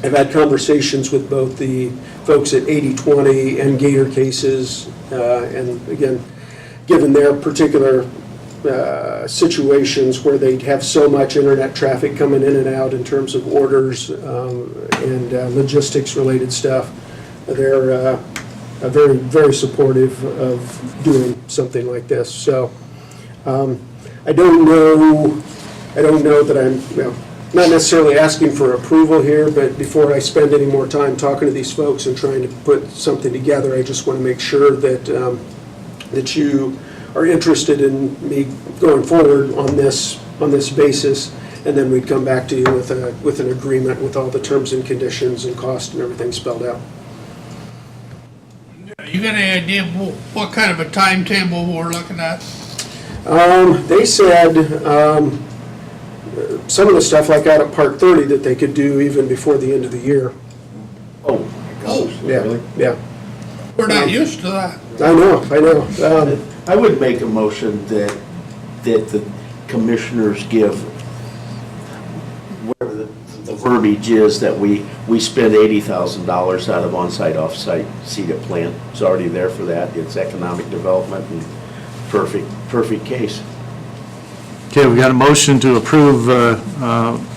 I've had conversations with both the folks at 80/20 and Gator Cases, and again, given their particular situations where they have so much internet traffic coming in and out in terms of orders and logistics related stuff, they're very, very supportive of doing something like this. So I don't know that I'm not necessarily asking for approval here, but before I spend any more time talking to these folks and trying to put something together, I just want to make sure that that you are interested in me going forward on this basis, and then we'd come back to you with an agreement with all the terms and conditions and cost and everything spelled out. You got any idea what kind of a timetable we're looking at? They said some of the stuff like out at Park 30 that they could do even before the end of the year. Oh, my gosh, Yeah, really? yeah. We're not used to that. I know. I would make a motion that the commissioners give, whatever the verbiage is, that we spend $80,000 out of on-site, off-site seeded plant. It's already there for that. It's economic development and perfect case. Okay, we got a motion to approve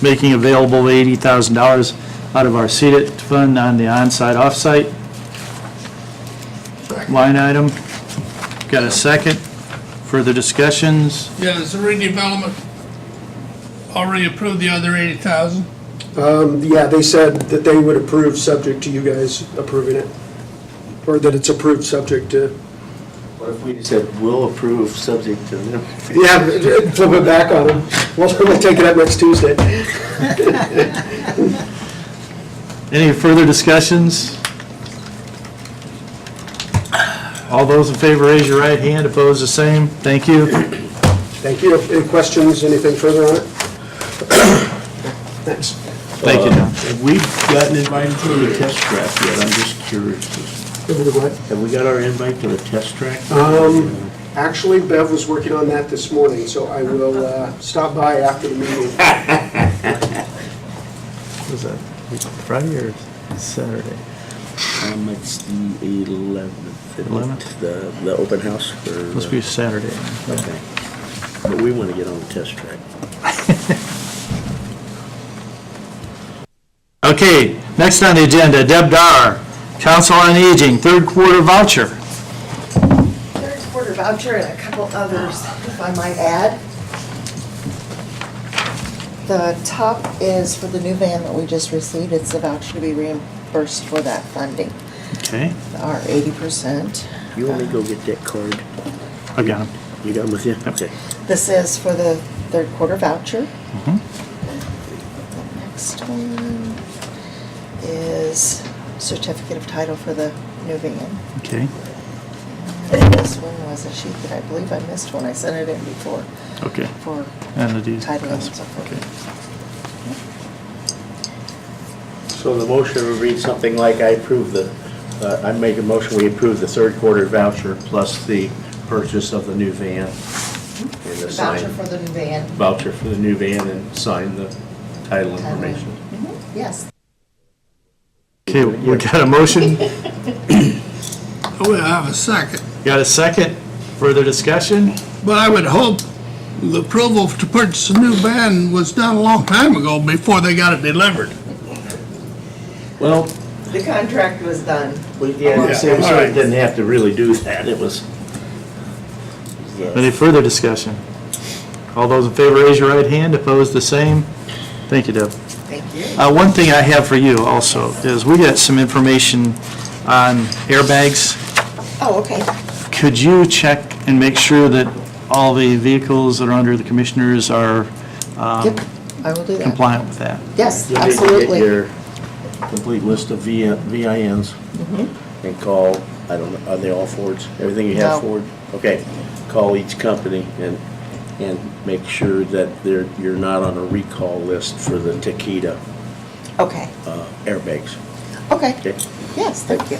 making available $80,000 out of our seeded fund on the onsite, offsite line item. Got a second? Further discussions? Yeah, is the redevelopment already approved the other 80,000? Yeah, they said that they would approve subject to you guys approving it. Or that it's approved subject to. What if we said, we'll approve subject to them? Yeah, flip it back on them. We'll take it up next Tuesday. Any further discussions? All those in favor, raise your right hand. Opposed, the same. Thank you. Thank you. Any questions, anything further on it? Thanks. Thank you, John. Have we gotten invited to the test track yet? I'm just curious. Have we got our invite to the test track? Actually, Bev was working on that this morning, so I will stop by after the meeting. Was that Friday or Saturday? It's the 11th. 11th? The open house? Must be Saturday. Okay. But we want to get on the test track. Okay, next on the agenda, Deb Darr, Council on Aging, third quarter voucher. Third quarter voucher and a couple others, if I might add. The top is for the new van that we just received. It's a voucher to be reimbursed for that funding. Okay, Our 80%. You want me to go get that card? I got him. You got them with you? Okay. This is for the third quarter voucher. Mhm. The next one is certificate of title for the new van. Okay, And this one was a sheet that I believe I missed when I sent it in before okay. for And the deed. title and so forth. Okay. So the motion would read something like, I make a motion, we approve the third quarter voucher plus the purchase of the new van. And the Voucher sign, for the new van. voucher for the new van and sign the title information. Mhm, yes. Okay, we got a motion? Oh, I have a second. Got a second? Further discussion? But I would hope the approval to purchase a new van was done a long time ago before they got it delivered. Well, The contract was done. we didn't have to really do that, it was. Any further discussion? All those in favor, raise your right hand. Opposed, the same. Thank you, Deb. Thank you. One thing I have for you also is we got some information on airbags. Oh, okay. Could you check and make sure that all the vehicles that are under the commissioners are Yep, I will do that. compliant with that? Yes, You need to get absolutely. your complete list of VINs and call, I don't know, are they all Fords? Everything you have No. Ford? Okay, call each company and make sure that you're not on a recall list for the Takeda Okay, airbags. okay. Okay? Yes, thank you.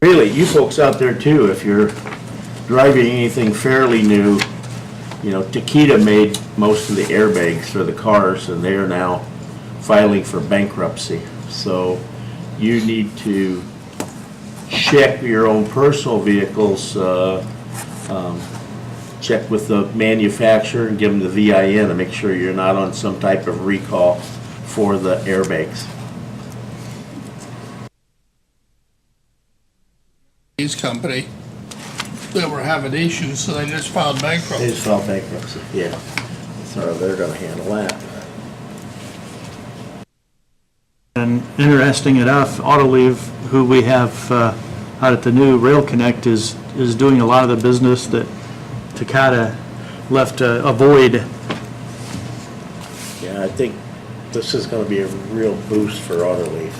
Really, you folks out there too, if you're driving anything fairly new, you know, Takeda made most of the airbags for the cars and they are now filing for bankruptcy. So you need to check your own personal vehicles, check with the manufacturer and give them the VIN to make sure you're not on some type of recall for the airbags. His company, they were having issues, so they just filed They bankruptcy. just filed bankruptcy, yeah. So they're gonna handle that. And interesting enough, Autoleave, who we have out at the new Rail Connect, is doing a lot of the business that Takeda left a void. Yeah, I think this is gonna be a real boost for Autoleaf.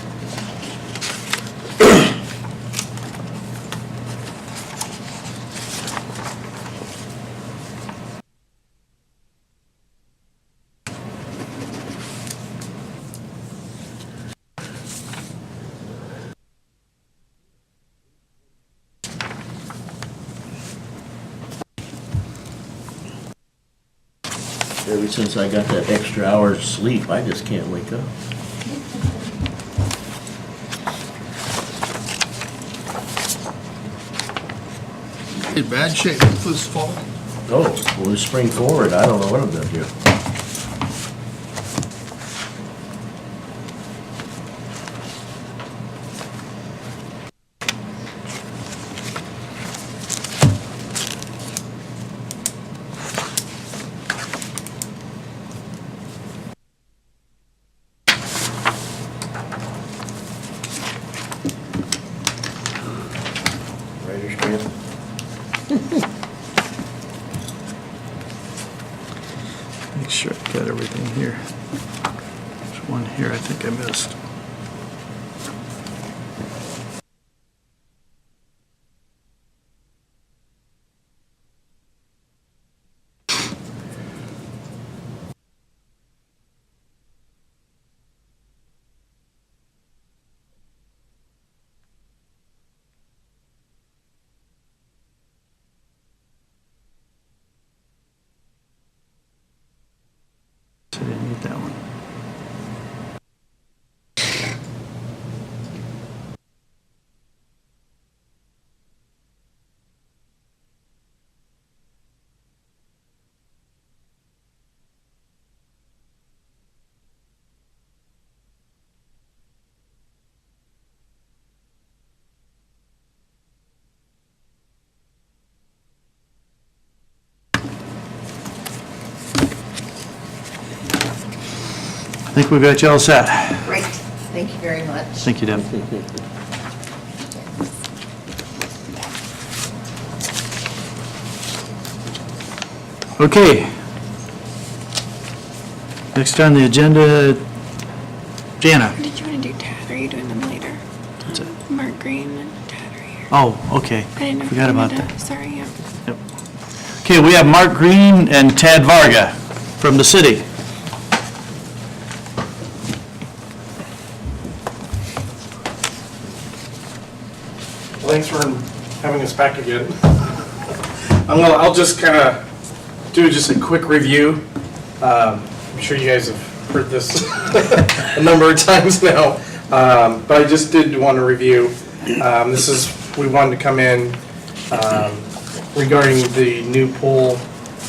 Ever since I got that extra hour's sleep, I just can't wake up. In bad shape this fall. Oh, well, this spring forward, I don't know what I'm gonna do. Writer's tramp. Make sure I got everything here. There's one here I think I missed. I didn't need that one. I think we've got you all set. Great, thank you very much. Thank you, Deb. Okay. Next on the agenda, Jana. Did you want to do Tad, or are you doing them later? What's it? Mark Green and Tad are here. Oh, okay. I didn't know if Forgot you about wanted that. to- Sorry, yeah. Yep. Okay, we have Mark Green and Tad Varga from the city. Thanks for having us back again. I'll just kind of do just a quick review. I'm sure you guys have heard this a number of times now, but I just did want to review. We wanted to come in regarding the new pool,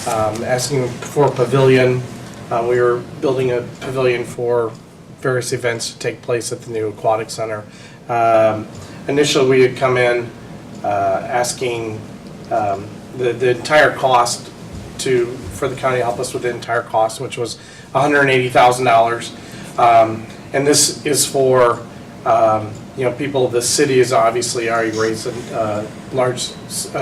asking for a pavilion. We were building a pavilion for various events to take place at the new aquatic center. Initially, we had come in asking the entire cost for the county to help us with the entire cost, which was $180,000. And this is for people. The city has obviously already raised a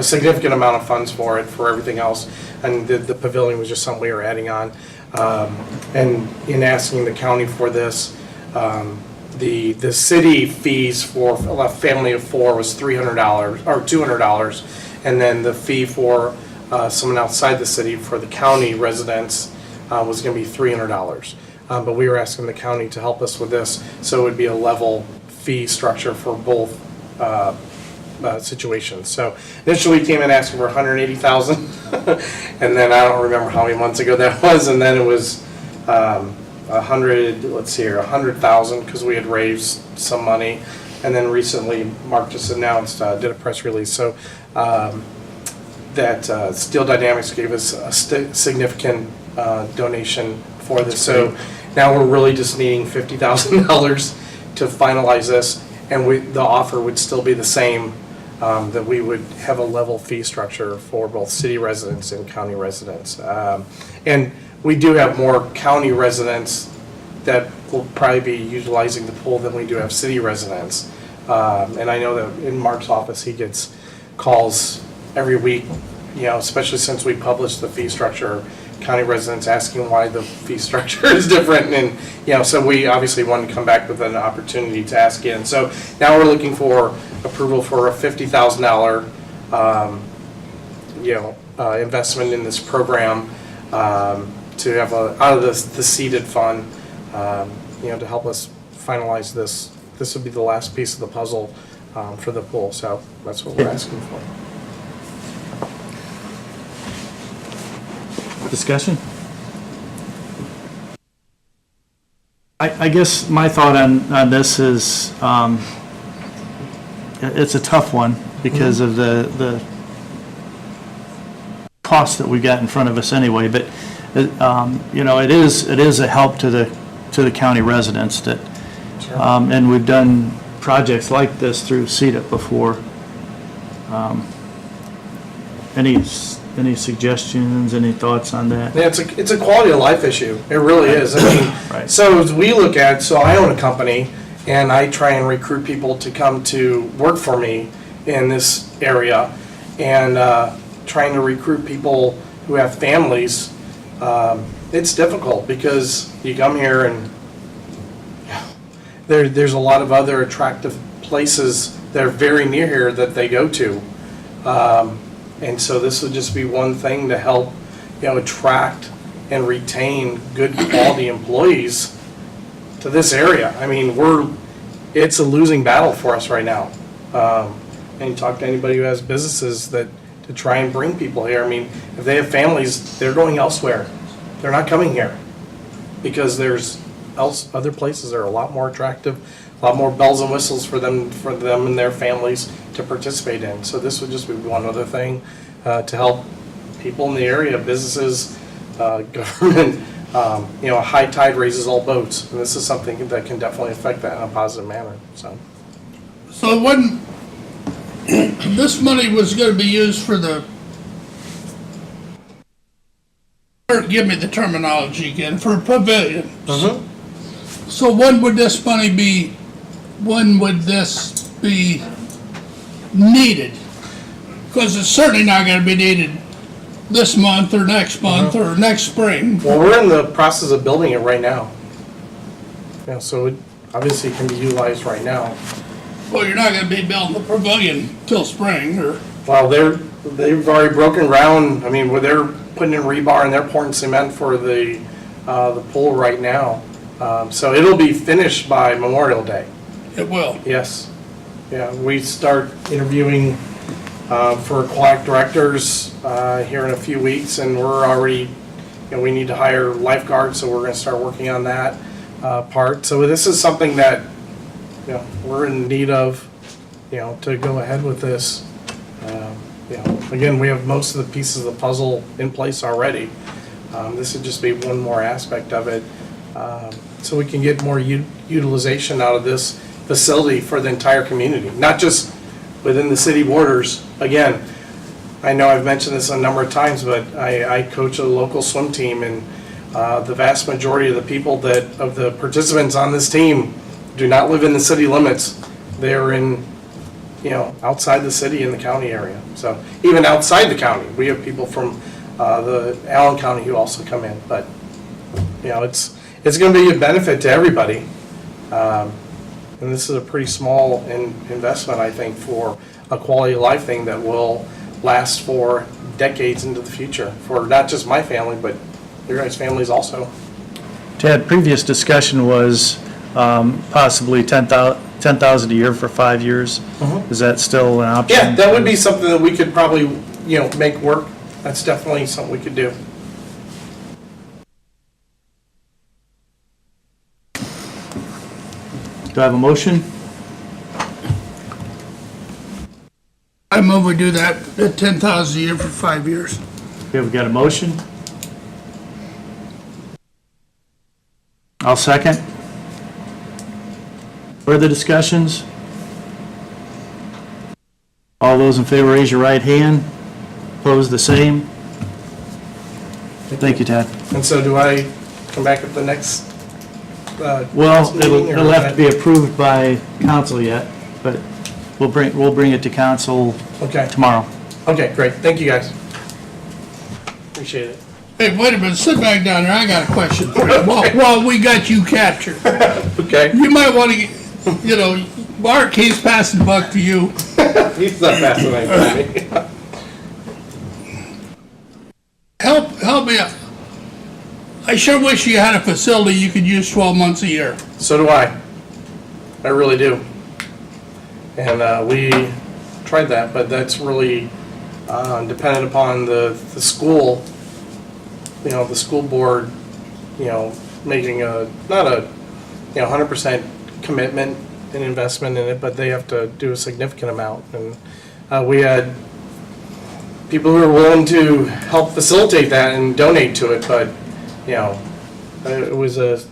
significant amount of funds for it, for everything else, and the pavilion was just something we were adding on. And in asking the county for this, the city fees for a family of four was $300 or $200, and then the fee for someone outside the city for the county residents was going to be $300. But we were asking the county to help us with this, so it would be a level fee structure for both situations. So initially we came in asking for $180,000, and then I don't remember how many months ago that was, and then it was $100,000 because we had raised some money, and then recently Mark just announced, did a press release, so that Steel Dynamics gave us a significant donation for this. So now we're really just needing $50,000 to finalize this, and the offer would still be the same, that we would have a level fee structure for both city residents and county residents. And we do have more county residents that will probably be utilizing the pool than we do have city residents. And I know that in Mark's office, he gets calls every week, especially since we published the fee structure. county residents asking why the fee structure is different, and, so we obviously wanted to come back with an opportunity to ask in. So now we're looking for approval for a $50,000, investment in this program, to have out of the seeded fund, to help us finalize this. This would be the last piece of the puzzle, for the pool, so that's what we're asking for. Discussion? I guess my thought on this is, it's a tough one because of the cost that we got in front of us anyway, but, it is a help to the county residents that, and we've done projects like this through CEDAP before. Any suggestions, any thoughts on that? Yeah, it's a quality of life issue. It really is. I mean, Right. so as we look at, so I own a company, and I try and recruit people to come to work for me in this area, and trying to recruit people who have families, it's difficult because you come here and there's a lot of other attractive places that are very near here that they go to. And so this would just be one thing to help, attract and retain good quality employees to this area. I mean, it's a losing battle for us right now. And you talk to anybody who has businesses to try and bring people here. I mean, if they have families, they're going elsewhere. They're not coming here because there's other places that are a lot more attractive, a lot more bells and whistles for them and their families to participate in. So this would just be one other thing to help people in the area, businesses, government. A high tide raises all boats, and this is something that can definitely affect that in a positive manner. So it wasn't, this money was gonna be used for give me the terminology again, for pavilions. So when would this be needed? Because it's certainly not gonna be needed this month or next month or next spring. Well, we're in the process of building it right now. So it obviously can be utilized right now. Well, you're not gonna be building the pavilion till spring, or? Well, they've already broken ground. I mean, where they're putting in rebar and they're pouring cement for the pool right now. So it'll be finished by Memorial Day. It will. Yes. Yeah, we start interviewing for aquatic directors here in a few weeks, and we're already, we need to hire lifeguards, so we're going to start working on that part. So this is something that, we're in need of, to go ahead with this. Again, we have most of the pieces of the puzzle in place already. This would just be one more aspect of it, so we can get more utilization out of this facility for the entire community, not just within the city borders. Again, I know I've mentioned this a number of times, but I coach a local swim team, and the vast majority of the people of the participants on this team do not live in the city limits. They're in, outside the city in the county area. So even outside the county, we have people from the Allen County who also come in. But, it's going to be a benefit to everybody. And this is a pretty small investment, I think, for a quality of life thing that will last for decades into the future, for not just my family, but your guys' families also. Ted, previous discussion was possibly $10,000 a year for 5 years. Is that still an option? Yeah, that would be something that we could probably, make work. That's definitely something we could do. Do I have a motion? I move we do that at $10,000 a year for 5 years. Okay, we've got a motion. I'll second. Further discussions? All those in favor, raise your right hand. Opposed, the same. Thank you, Ted. And so do I come back at the next Well, meeting, or it'll have to be approved by council yet, but we'll bring it to council Okay. tomorrow. Okay, great. Thank you, guys. Appreciate it. Hey, wait a minute, sit back down there, I got a question for you, while we got you captured. Okay. You might want to, Mark, he's passing the buck to you. He's not passing anything to me. Help me out. I sure wish you had a facility you could use 12 months a year. So do I. I really do. And we tried that, but that's really dependent upon the school, the school board, making not a 100% commitment and investment in it, but they have to do a significant amount. And we had people who were willing to help facilitate that and donate to it, but it was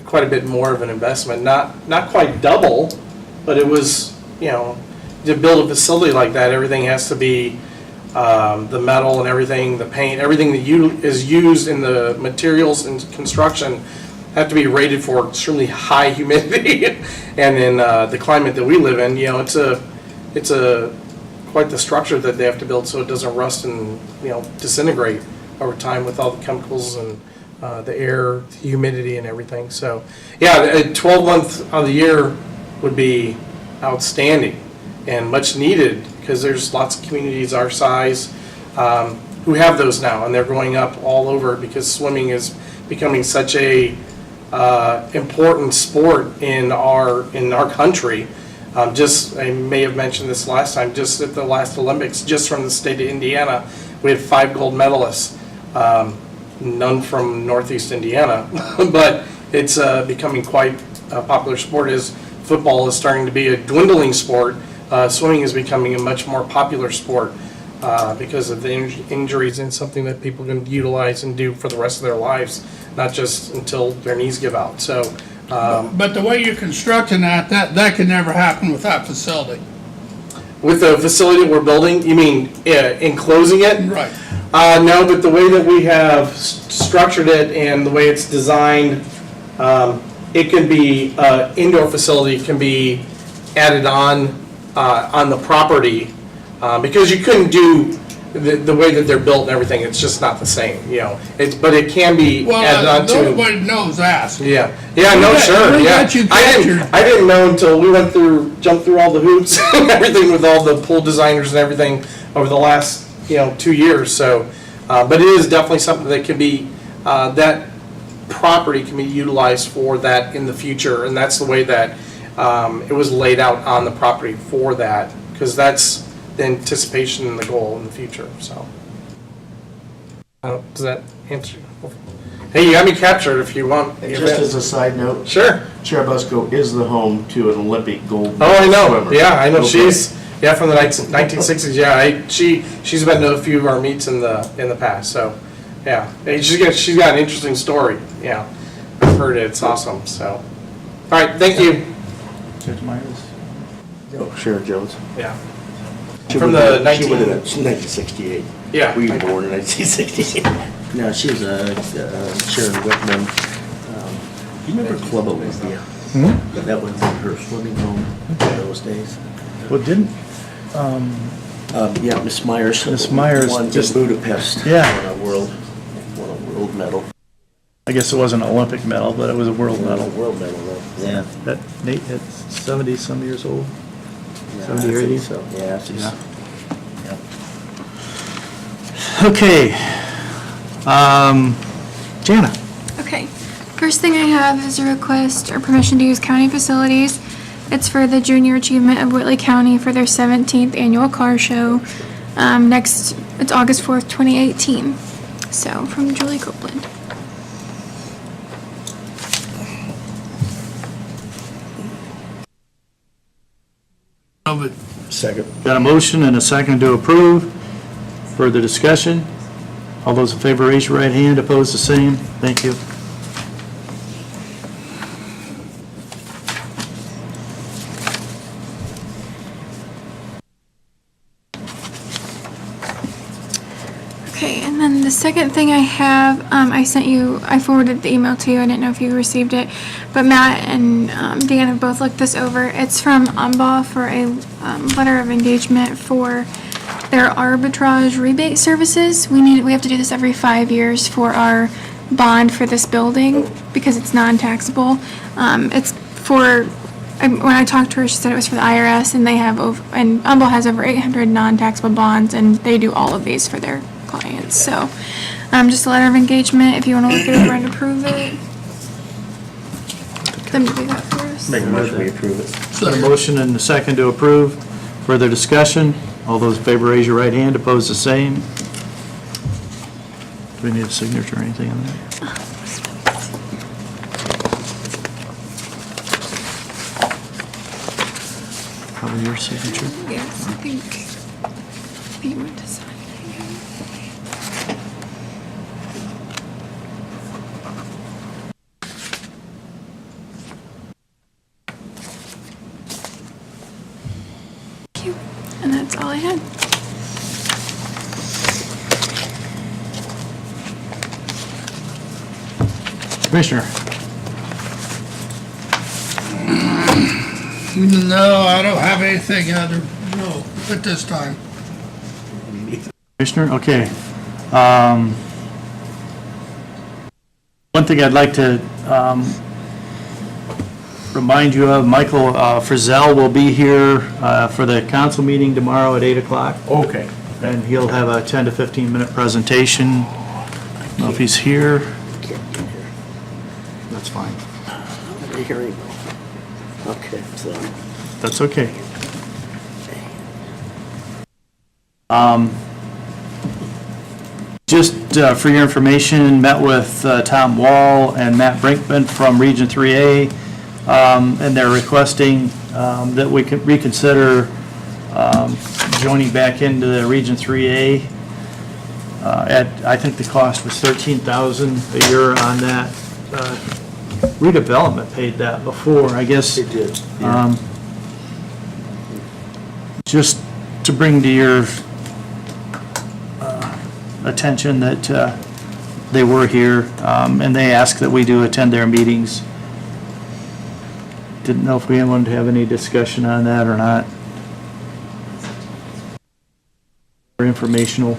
quite a bit more of an investment. Not quite double, but it was to build a facility like that, everything has to be the metal and everything, the paint, everything that is used in the materials and construction have to be rated for extremely high humidity. And in the climate that we live in, it's a quite the structure that they have to build so it doesn't rust and disintegrate over time with all the chemicals and the air, the humidity and everything. So yeah, a 12 months of the year would be outstanding and much needed, because there's lots of communities our size who have those now, and they're going up all over because swimming is becoming such a important sport in our country. I may have mentioned this last time, just at the last Olympics, just from the state of Indiana, we had 5 gold medalists, none from Northeast Indiana, but it's becoming quite a popular sport as football is starting to be a dwindling sport. Swimming is becoming a much more popular sport because of the injuries, and something that people can utilize and do for the rest of their lives, not just until their knees give out. So, but the way you're constructing that can never happen without facility. With the facility that we're building, you mean enclosing it? Right. No, but the way that we have structured it and the way it's designed, it can be indoor facility can be added on the property, because you couldn't do the way that they're built and everything. It's just not the same, but it can be added on to. Nobody knows that. Yeah, sure, yeah. I didn't know until we jumped through all the hoops and everything with all the pool designers and everything over the last 2 years. So, but it is definitely something that can be that property can be utilized for that in the future, and that's the way that it was laid out on the property for that, because that's the anticipation and the goal in the future. So, does that answer? Hey, you got me captured if you want. And just as a side note, sure. Cherubusco is the home to an Olympic gold. Oh, I know. Swimmer. Yeah, I know. Okay. She's from the 1960s. Yeah, she's been to a few of our meets in the past. So, yeah, she's got an interesting story. Yeah, I've heard it. It's awesome. So, all right, thank you. Judge Myers? Oh, Sharon Jones. Yeah. She From would the have- 19 She would have, 1968. Yeah. We were born in 1968. No, she was Sharon Whitman. You remember Club Olympia? That was her swimming home in those days. Well, didn't, Yeah, Miss Myers. Miss Myers won in just- Budapest. Yeah. Won a world medal. I guess it wasn't an Olympic medal, but it was a world medal. World medal, though. Yeah. That Nate, at 70-some years old? Yeah, 70 or I think 80? so. Yeah, she's. Yeah. Okay. Jana? Okay. First thing I have is a request or permission to use county facilities. It's for the Junior Achievement of Whitley County for their 17th annual car show. It's August 4th, 2018. So, from Julie Copeland. Second. Got a motion and a second to approve. Further discussion? All those in favor, raise your right hand. Opposed, the same. Thank you. Okay, and then the second thing I have, I forwarded the email to you. I didn't know if you received it, but Matt and Dan have both looked this over. It's from UMBA for a letter of engagement for their arbitrage rebate services. We have to do this every 5 years for our bond for this building because it's non-taxable. It's for, when I talked to her, she said it was for the IRS, and they have and Humble has over 800 non-taxable bonds, and they do all of these for their clients. So, just a letter of engagement, if you want to look it over and approve it. Them to do that for us. Make a motion, we approve it. A motion and a second to approve. Further discussion? All those in favor, raise your right hand. Opposed, the same. Do we need a signature or anything on that? Probably your signature. Yes, I think you went to sign it. Thank you. And that's all I had. Commissioner? No, I don't have anything other, no, at this time. Commissioner, okay. One thing I'd like to remind you of, Michael Frizzell will be here for the council meeting tomorrow at 8 o'clock. Okay. And he'll have a 10 to 15-minute presentation. I don't know if he's here. That's fine. Here you go. Okay, so. That's okay. Just for your information, met with Tom Wall and Matt Brinkman from Region 3A, and they're requesting that we can reconsider joining back into the Region 3A. I think the cost was $13,000 a year on that. Redevelopment paid that before, I guess. It did. Just to bring to your attention that they were here, and they asked that we do attend their meetings. Didn't know if we wanted to have any discussion on that or not. Or informational.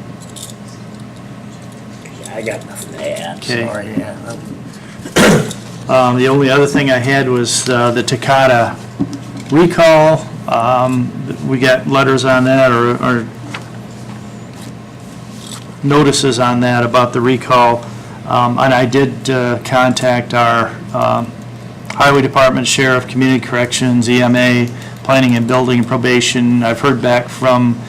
I got nothing to add, Okay. sorry. Yeah. The only other thing I had was the Takata recall. We got letters on that or notices on that about the recall. And I did contact our Highway Department, Sheriff, Community Corrections, EMA, Planning and Building, and Probation. I've heard back from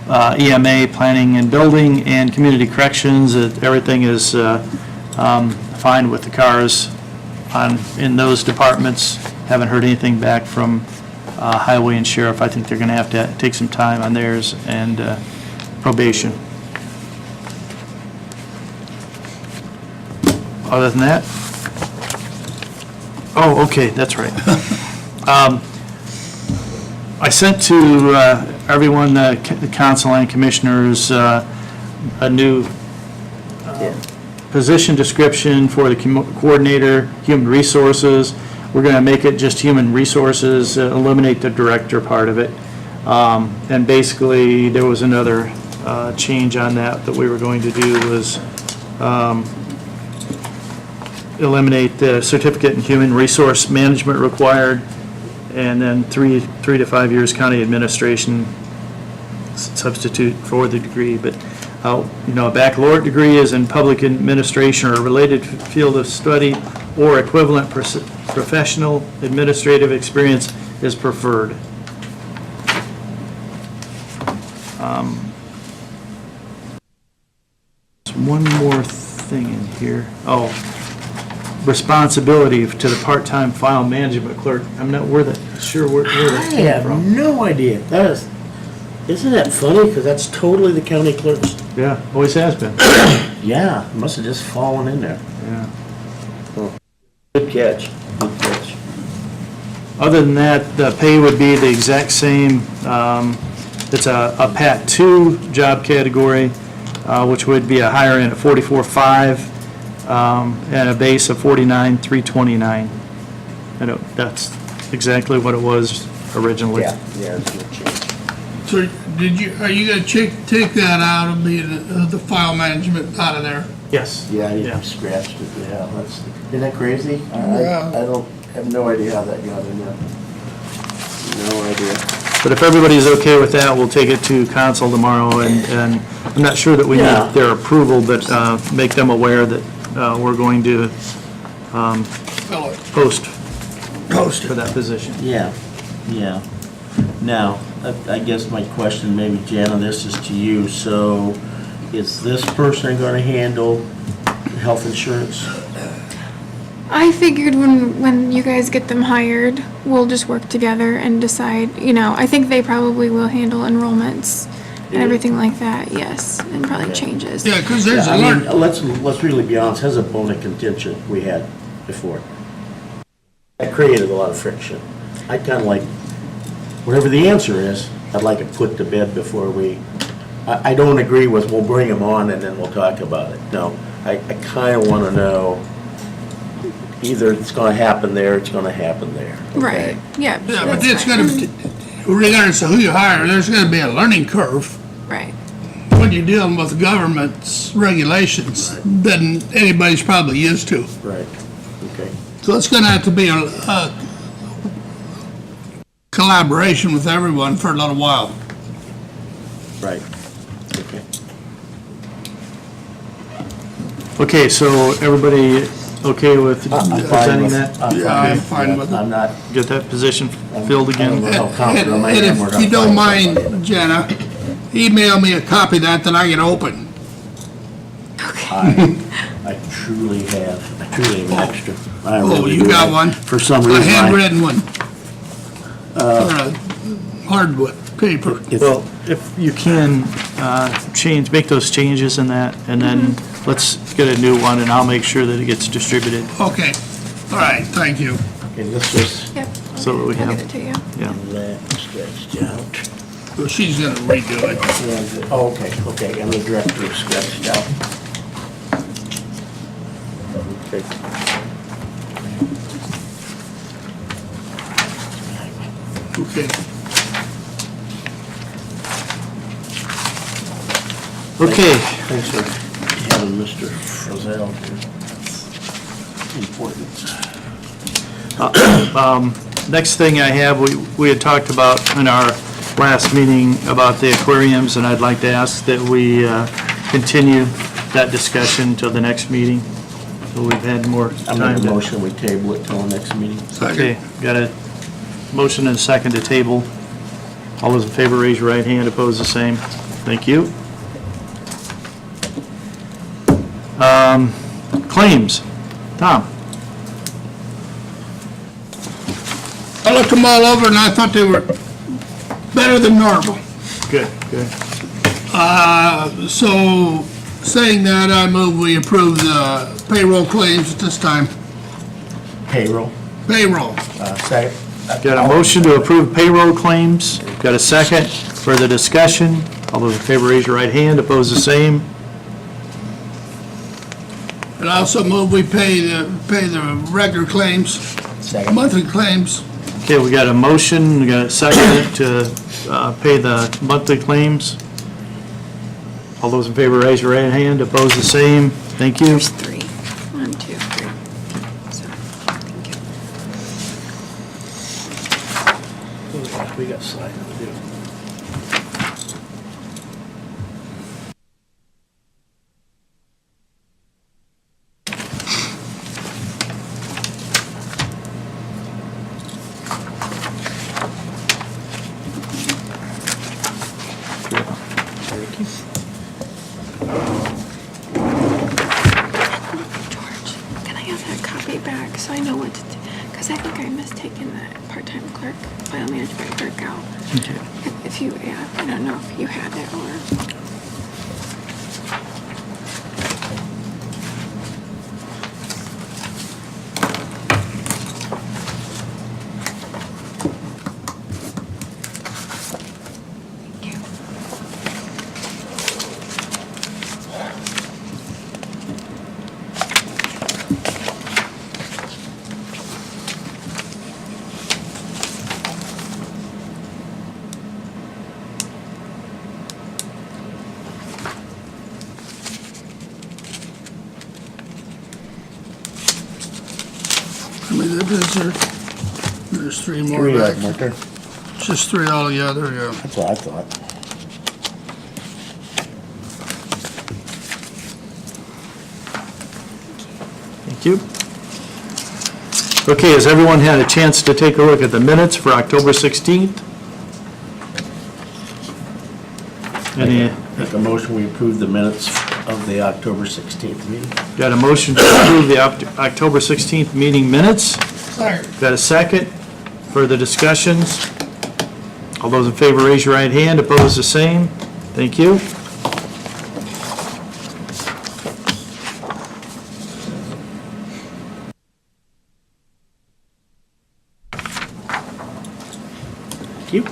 EMA, Planning and Building, and Community Corrections that everything is fine with the cars in those departments. Haven't heard anything back from Highway and Sheriff. I think they're going to have to take some time on theirs, and Probation. Other than that? Oh, okay, that's right. I sent to everyone, the council and commissioners, a new position description for the coordinator, human resources. We're going to make it just human resources, eliminate the director part of it. And basically, there was another change on that we were going to do was eliminate the certificate in human resource management required, and then 3 to 5 years county administration substitute for the degree. But a baccalaureate degree is in public administration or related field of study, or equivalent professional administrative experience is preferred. There's one more thing in here. Oh, responsibility to the part-time file management clerk. I'm not sure where that I came have from. no idea. Isn't that funny? Because that's totally the county clerk's. Yeah, always has been. Yeah, must have just fallen in there. Yeah. Good catch. Good catch. Other than that, the pay would be the exact same. It's a PAT 2 job category, which would be a higher end of 44.5, and a base of 49,329. That's exactly what it was originally. Yeah, there's no change. So Are you gonna take that out of the file management out of there? Yes. Yeah, you Yeah. scratched it, yeah, isn't that crazy? Yeah. I don't, have no idea how that got in there. No idea. But if everybody's okay with that, we'll take it to council tomorrow, and I'm not sure that we Yeah. need their approval, but make them aware that we're going to Fill it. post for that position. Yeah, yeah. Now, I guess my question, maybe Jana, this is to you. So is this person going to handle health insurance? I figured when you guys get them hired, we'll just work together and decide, I think they probably will handle enrollments and everything like that, yes, and probably changes. Yeah, because there's Yeah, a I mean, learn. let's really be honest, has a bone of contention we had before. That created a lot of friction. I kind of like, whatever the answer is, I'd like it put to bed before I don't agree with, we'll bring them on and then we'll talk about it. No, I kind of want to know, either it's going to happen there, it's going to happen there. Okay? Right, yeah. Yeah, but that's it's fine. gonna, regardless of who you hire, there's gonna be a learning curve Right, when you're dealing with government's regulations than anybody's probably used to. Right, okay. So it's gonna have to be a collaboration with everyone for a little while. Right, okay. Okay, so everybody okay with I'm fine presenting with- that? Yeah, I'm fine with it. I'm not, Get that position filled I don't again? know how confident I And am. we're if gonna you don't find somebody. mind, Jenna, email me a copy of that I can open. I truly have an extra. I Oh, really you do. got one? For some A reason, handwritten one. Or a hardwood paper. Well, if you can make those changes in that, and then let's get a new one, and I'll make sure that it gets distributed. Okay, all right, thank you. And this was yep. So that we I'll have- get it to you. Yeah. stretched out. Well, she's gonna redo it. Yeah, oh, okay, and the director is sketched out. Okay. Okay. Okay, Thanks for having Mr. Frazell here. Important. next thing I have, we had talked about in our last meeting about the aquariums, and I'd like to ask that we continue that discussion till the next meeting, so we've had more I'm time going to to... motion we table it till the next meeting. Okay, got a motion and a second to table. All those in favor, raise your right hand, opposed, the same. Thank you. Claims. Tom? I looked them all over and I thought they were better than normal. Good, good. So, saying that, I move we approve the payroll claims at this time. Payroll. Payroll. Second. Got a motion to approve payroll claims. Got a second. Further discussion. All those in favor, raise your right hand, opposed, the same. And I also move we pay the regular claims, Second. monthly claims. Okay, we got a motion, we got a second to pay the monthly claims. All those in favor, raise your right hand, opposed, the same. Thank you. There's 3. 1, 2, 3. So, thank you. We got sign to do. George, can I have that copy back so I know what to do? Because I think I missed taking that part-time clerk, file management clerk out. Okay. If you, yeah, I don't know if you had it or. Thank you. many is there? There's three more Three back. of them, right there. It's just three altogether, yeah. That's what I thought. Thank you. Okay, has everyone had a chance to take a look at the minutes for October 16th? Any, Make a motion, we approve the minutes of the October 16th meeting. got a motion to approve the October 16th meeting minutes? Second. Got a second? Further discussions? All those in favor, raise your right hand. Opposed, the same. Thank you. Thank you.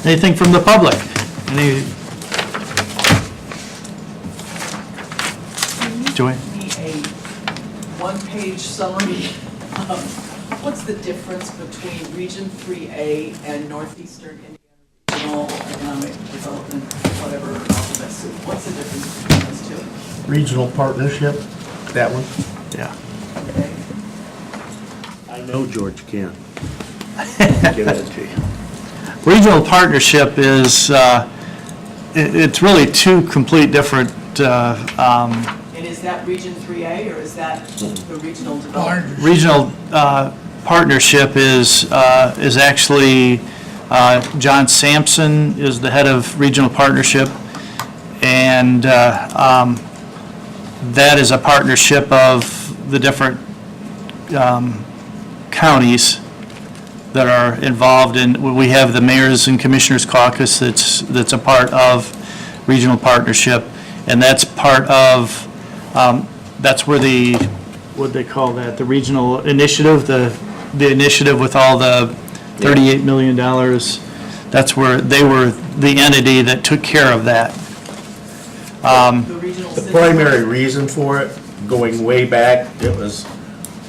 Anything from the public? Any? Joanne? Me a one-page summary of what's the difference between Region 3A and Northeastern Indiana Regional Economic Development, whatever, alphabet soup. What's the difference between those two? Regional partnership, that one. Yeah. Okay. I know George can. Give it to you. Regional partnership is, it's really two complete different, And is that Region 3A or is that the regional development? regional partnership is actually, John Sampson is the head of regional partnership. And that is a partnership of the different counties that are involved in. We have the Mayors and Commissioners Caucus that's a part of regional partnership, and that's part of, that's where the, what'd they call that, the regional initiative, the initiative with all the $38 million, that's where they were the entity that took care of that. The primary reason for it, going way back, it was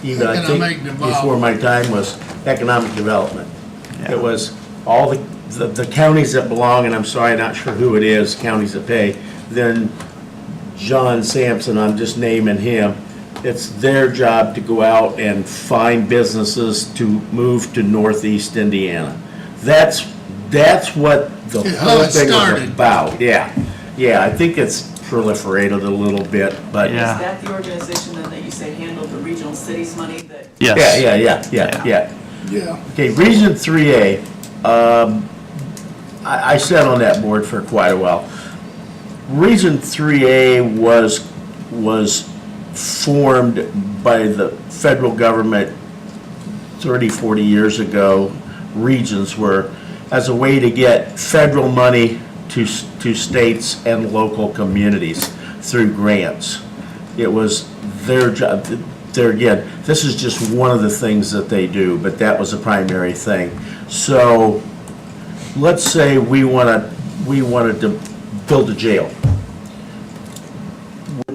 even, I think, Economic development. before my time, was economic development. Yeah. It was all the counties that belong, and I'm sorry, not sure who it is, counties that pay, then John Sampson, I'm just naming him, it's their job to go out and find businesses to move to Northeast Indiana. That's what the Yeah, how whole it thing was started. about, yeah. Yeah, I think it's proliferated a little bit, but. Yeah. Is that the organization then that you say handled the regional cities money that? Yes. Yeah. Yeah. Okay, Region 3A, I sat on that board for quite a while. Region 3A was formed by the federal government 30, 40 years ago. Regions were as a way to get federal money to states and local communities through grants. It was their job. There again, this is just one of the things that they do, but that was a primary thing. So let's say we wanted to build a jail.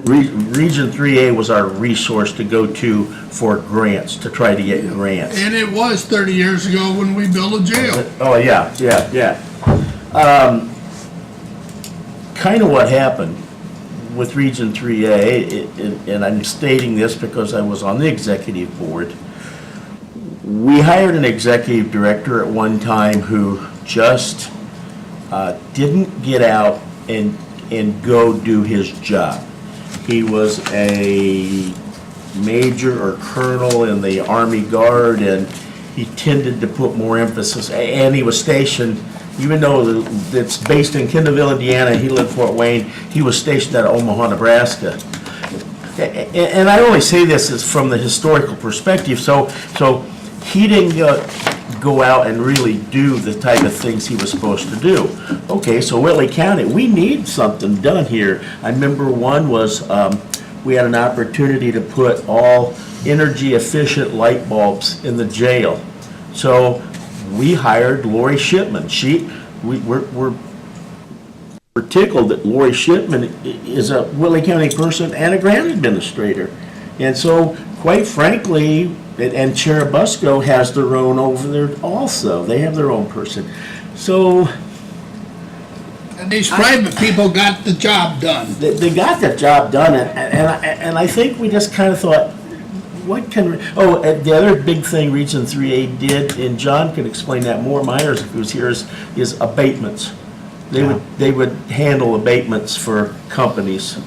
Region 3A was our resource to go to for grants, to try to get grants. And it was 30 years ago when we built a jail. Oh, yeah. Kind of what happened with Region 3A, and I'm stating this because I was on the executive board, we hired an executive director at one time who just didn't get out and go do his job. He was a major or colonel in the Army Guard, and he tended to put more emphasis, and he was stationed, even though it's based in Kendallville, Indiana, he lived in Fort Wayne, he was stationed at Omaha, Nebraska. And I only say this is from the historical perspective, so he didn't go out and really do the type of things he was supposed to do. Okay, so Whitley County, we need something done here. I remember one was, we had an opportunity to put all energy efficient light bulbs in the jail. So we hired Lori Shipman. We're we're tickled that Lori Shipman is a Whitley County person and a grant administrator. And so, quite frankly, and Cherubusco has their own over there also. They have their own person. So, And these private people got the job done. they got that job done, and I think we just kind of thought, what can, and the other big thing Region 3A did, and John could explain that more, Myers, if he was here, is abatements. They would handle abatements for companies,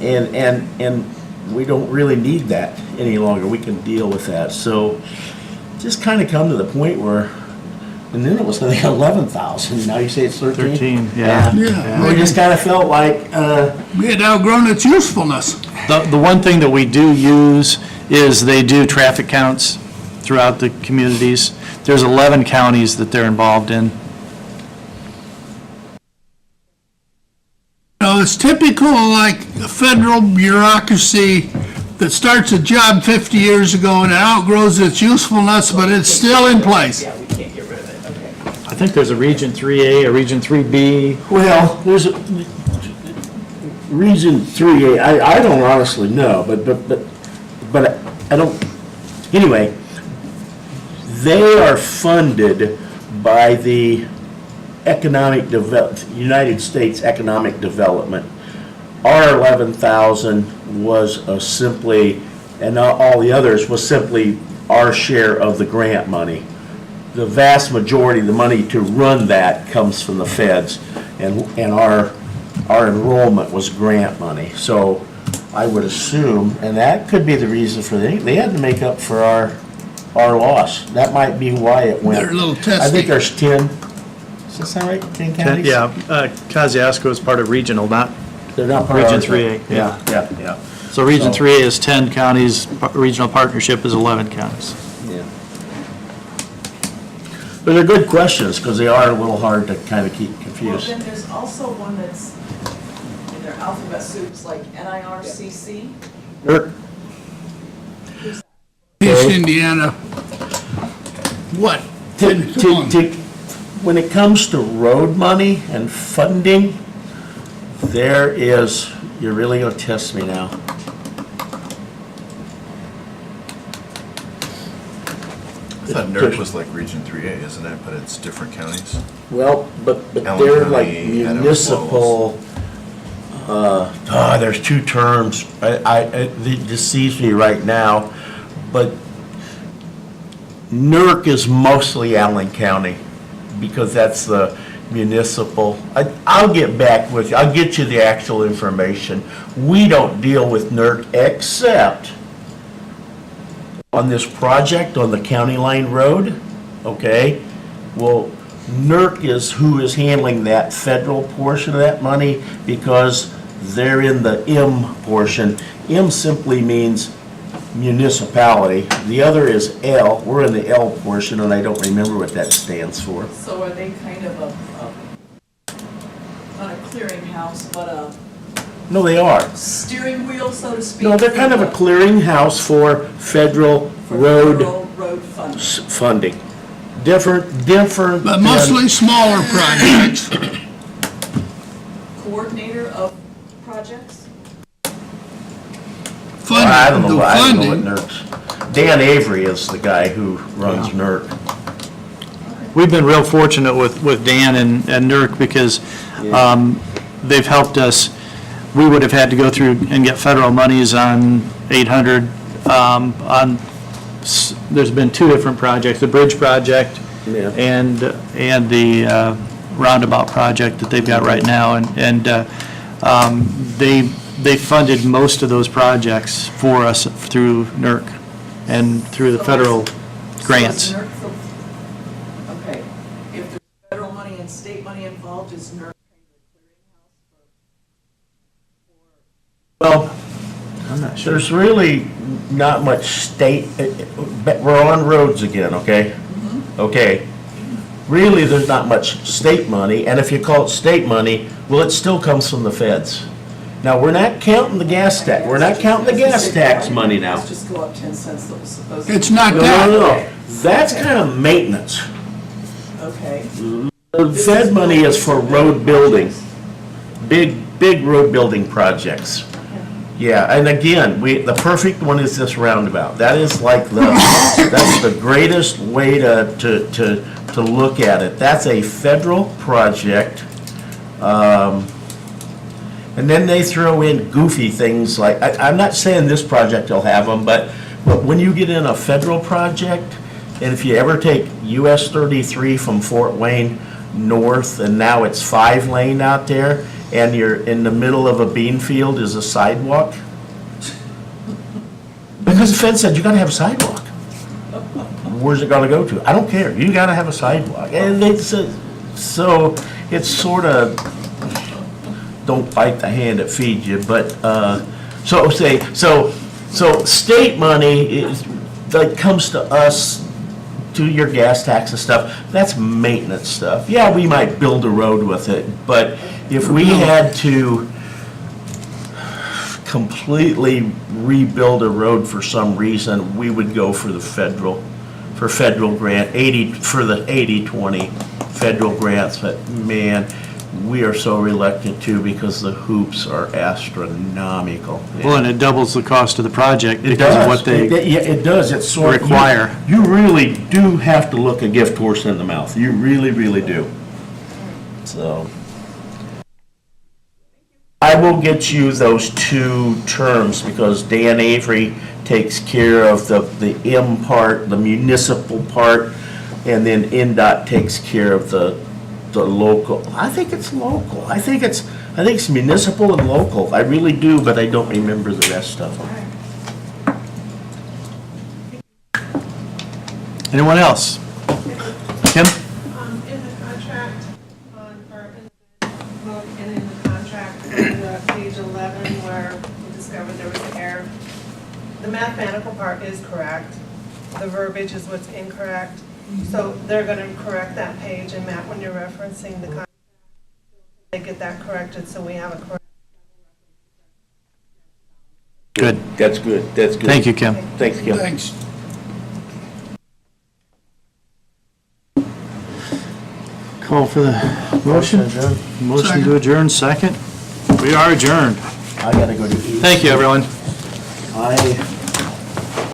and we don't really need that any longer. We can deal with that. So just kind of come to the point where, and then it was, I think, 11,000. Now you say it's 13? 13, yeah. We just kind of felt like, We had outgrown its usefulness. The one thing that we do use is they do traffic counts throughout the communities. There's 11 counties that they're involved in. You know, it's typical like a federal bureaucracy that starts a job 50 years ago and it outgrows its usefulness, but it's still in place. Yeah, we can't get rid of it, okay. I think there's a Region 3A, a Region 3B. well, there's a Region 3A, I don't honestly know, but I don't, anyway, they are funded by the United States Economic Development. Our 11,000 was simply, and all the others was simply our share of the grant money. The vast majority of the money to run that comes from the feds, and our enrollment was grant money. So I would assume, and that could be the reason for they had to make up for our loss. That might be why it went. They're a little testy. I think there's 10. Does that sound right? 10 counties? Yeah, Kosciuszko is part of regional, not They're not part of Region our- 3A. Yeah. So Region So- 3A is 10 counties, regional partnership is 11 counties. Yeah. But they're good questions, because they are a little hard to kind of keep Well, confused. then there's also one that's in their alphabet soups, like NIRCC. East Indiana. What? Come on. When it comes to road money and funding, there is, you're really going to test me now. I thought NERC was like Region 3A, isn't it? But it's different counties. Well, but Allen they're like County, Idaho municipal, there's two terms, it deceives me right now, but NERC is mostly Allen County, because that's the municipal. I'll get back with you, I'll get you the actual information. We don't deal with NERC except on this project on the County Line Road, okay? Well, NERC is who is handling that federal portion of that money, because they're in the M portion. M simply means municipality. The other is L. We're in the L portion, and I don't remember what that stands for. So are they kind of not a clearinghouse, but a No, they are. steering wheel, so to speak? No, they're kind of a clearinghouse for federal road Road funding. funding. Different. But mostly smaller projects. Coordinator of projects? I don't know what Funding. NERC's. Dan Avery is the guy who runs NERC. We've been real fortunate with Dan and NERC because they've helped us. We would have had to go through and get federal monies on 800. There's been two different projects, the bridge project Yeah. and the roundabout project that they've got right now. And they funded most of those projects for us through NERC and through the federal grants. So is NERC okay, if there's federal money and state money involved, is NERC Well, there's really not much state, we're on roads again, okay? Okay. Really, there's not much state money, and if you call it state money, well, it still comes from the feds. Now, we're not counting the gas tax, we're not counting the gas tax money now. Let's just go up 10 cents that was supposed to. It's not No, that. no, no, that's kind of maintenance. Okay. The Fed money is for road building, big road building projects. Yeah, and again, the perfect one is this roundabout. That is like that's the greatest way to look at it. That's a federal project. And then they throw in goofy things like, I'm not saying this project will have them, but when you get in a federal project, and if you ever take US 33 from Fort Wayne north, and now it's 5-lane out there, and you're in the middle of a bean field is a sidewalk. Because the Fed said, you gotta have a sidewalk. Where's it gonna go to? I don't care, you gotta have a sidewalk. And they said, so it's sort of, don't bite the hand that feeds you, but, so state money is, that comes to us, to your gas tax and stuff, that's maintenance stuff. Yeah, we might build a road with it, but if we had to completely rebuild a road for some reason, we would go for the federal grant, for the 80-20 federal grants, but man, we are so reluctant to because the hoops are astronomical. Well, and it doubles the cost of the project because of what they Yeah, it does. It's sort of, require. You really do have to look a gift horse in the mouth. You really, really do. So, I will get you those two terms because Dan Avery takes care of the M part, the municipal part, and then NDOT takes care of the local. I think it's local. I think it's municipal and local. I really do, but I don't remember the rest of them. Anyone else? Kim? In the contract and in the contract on page 11 where we discovered there was an error, the mathematical part is correct. The verbiage is what's incorrect. So they're going to correct that page, and Matt, when you're referencing the contract, they get that corrected, so we have a correct. Good. That's good. That's good. Thank you, Kim. Thanks, Kim. Thanks. Call for the motion. Motion to adjourn, second. We are adjourned. I gotta go to eat. Thank you, everyone. I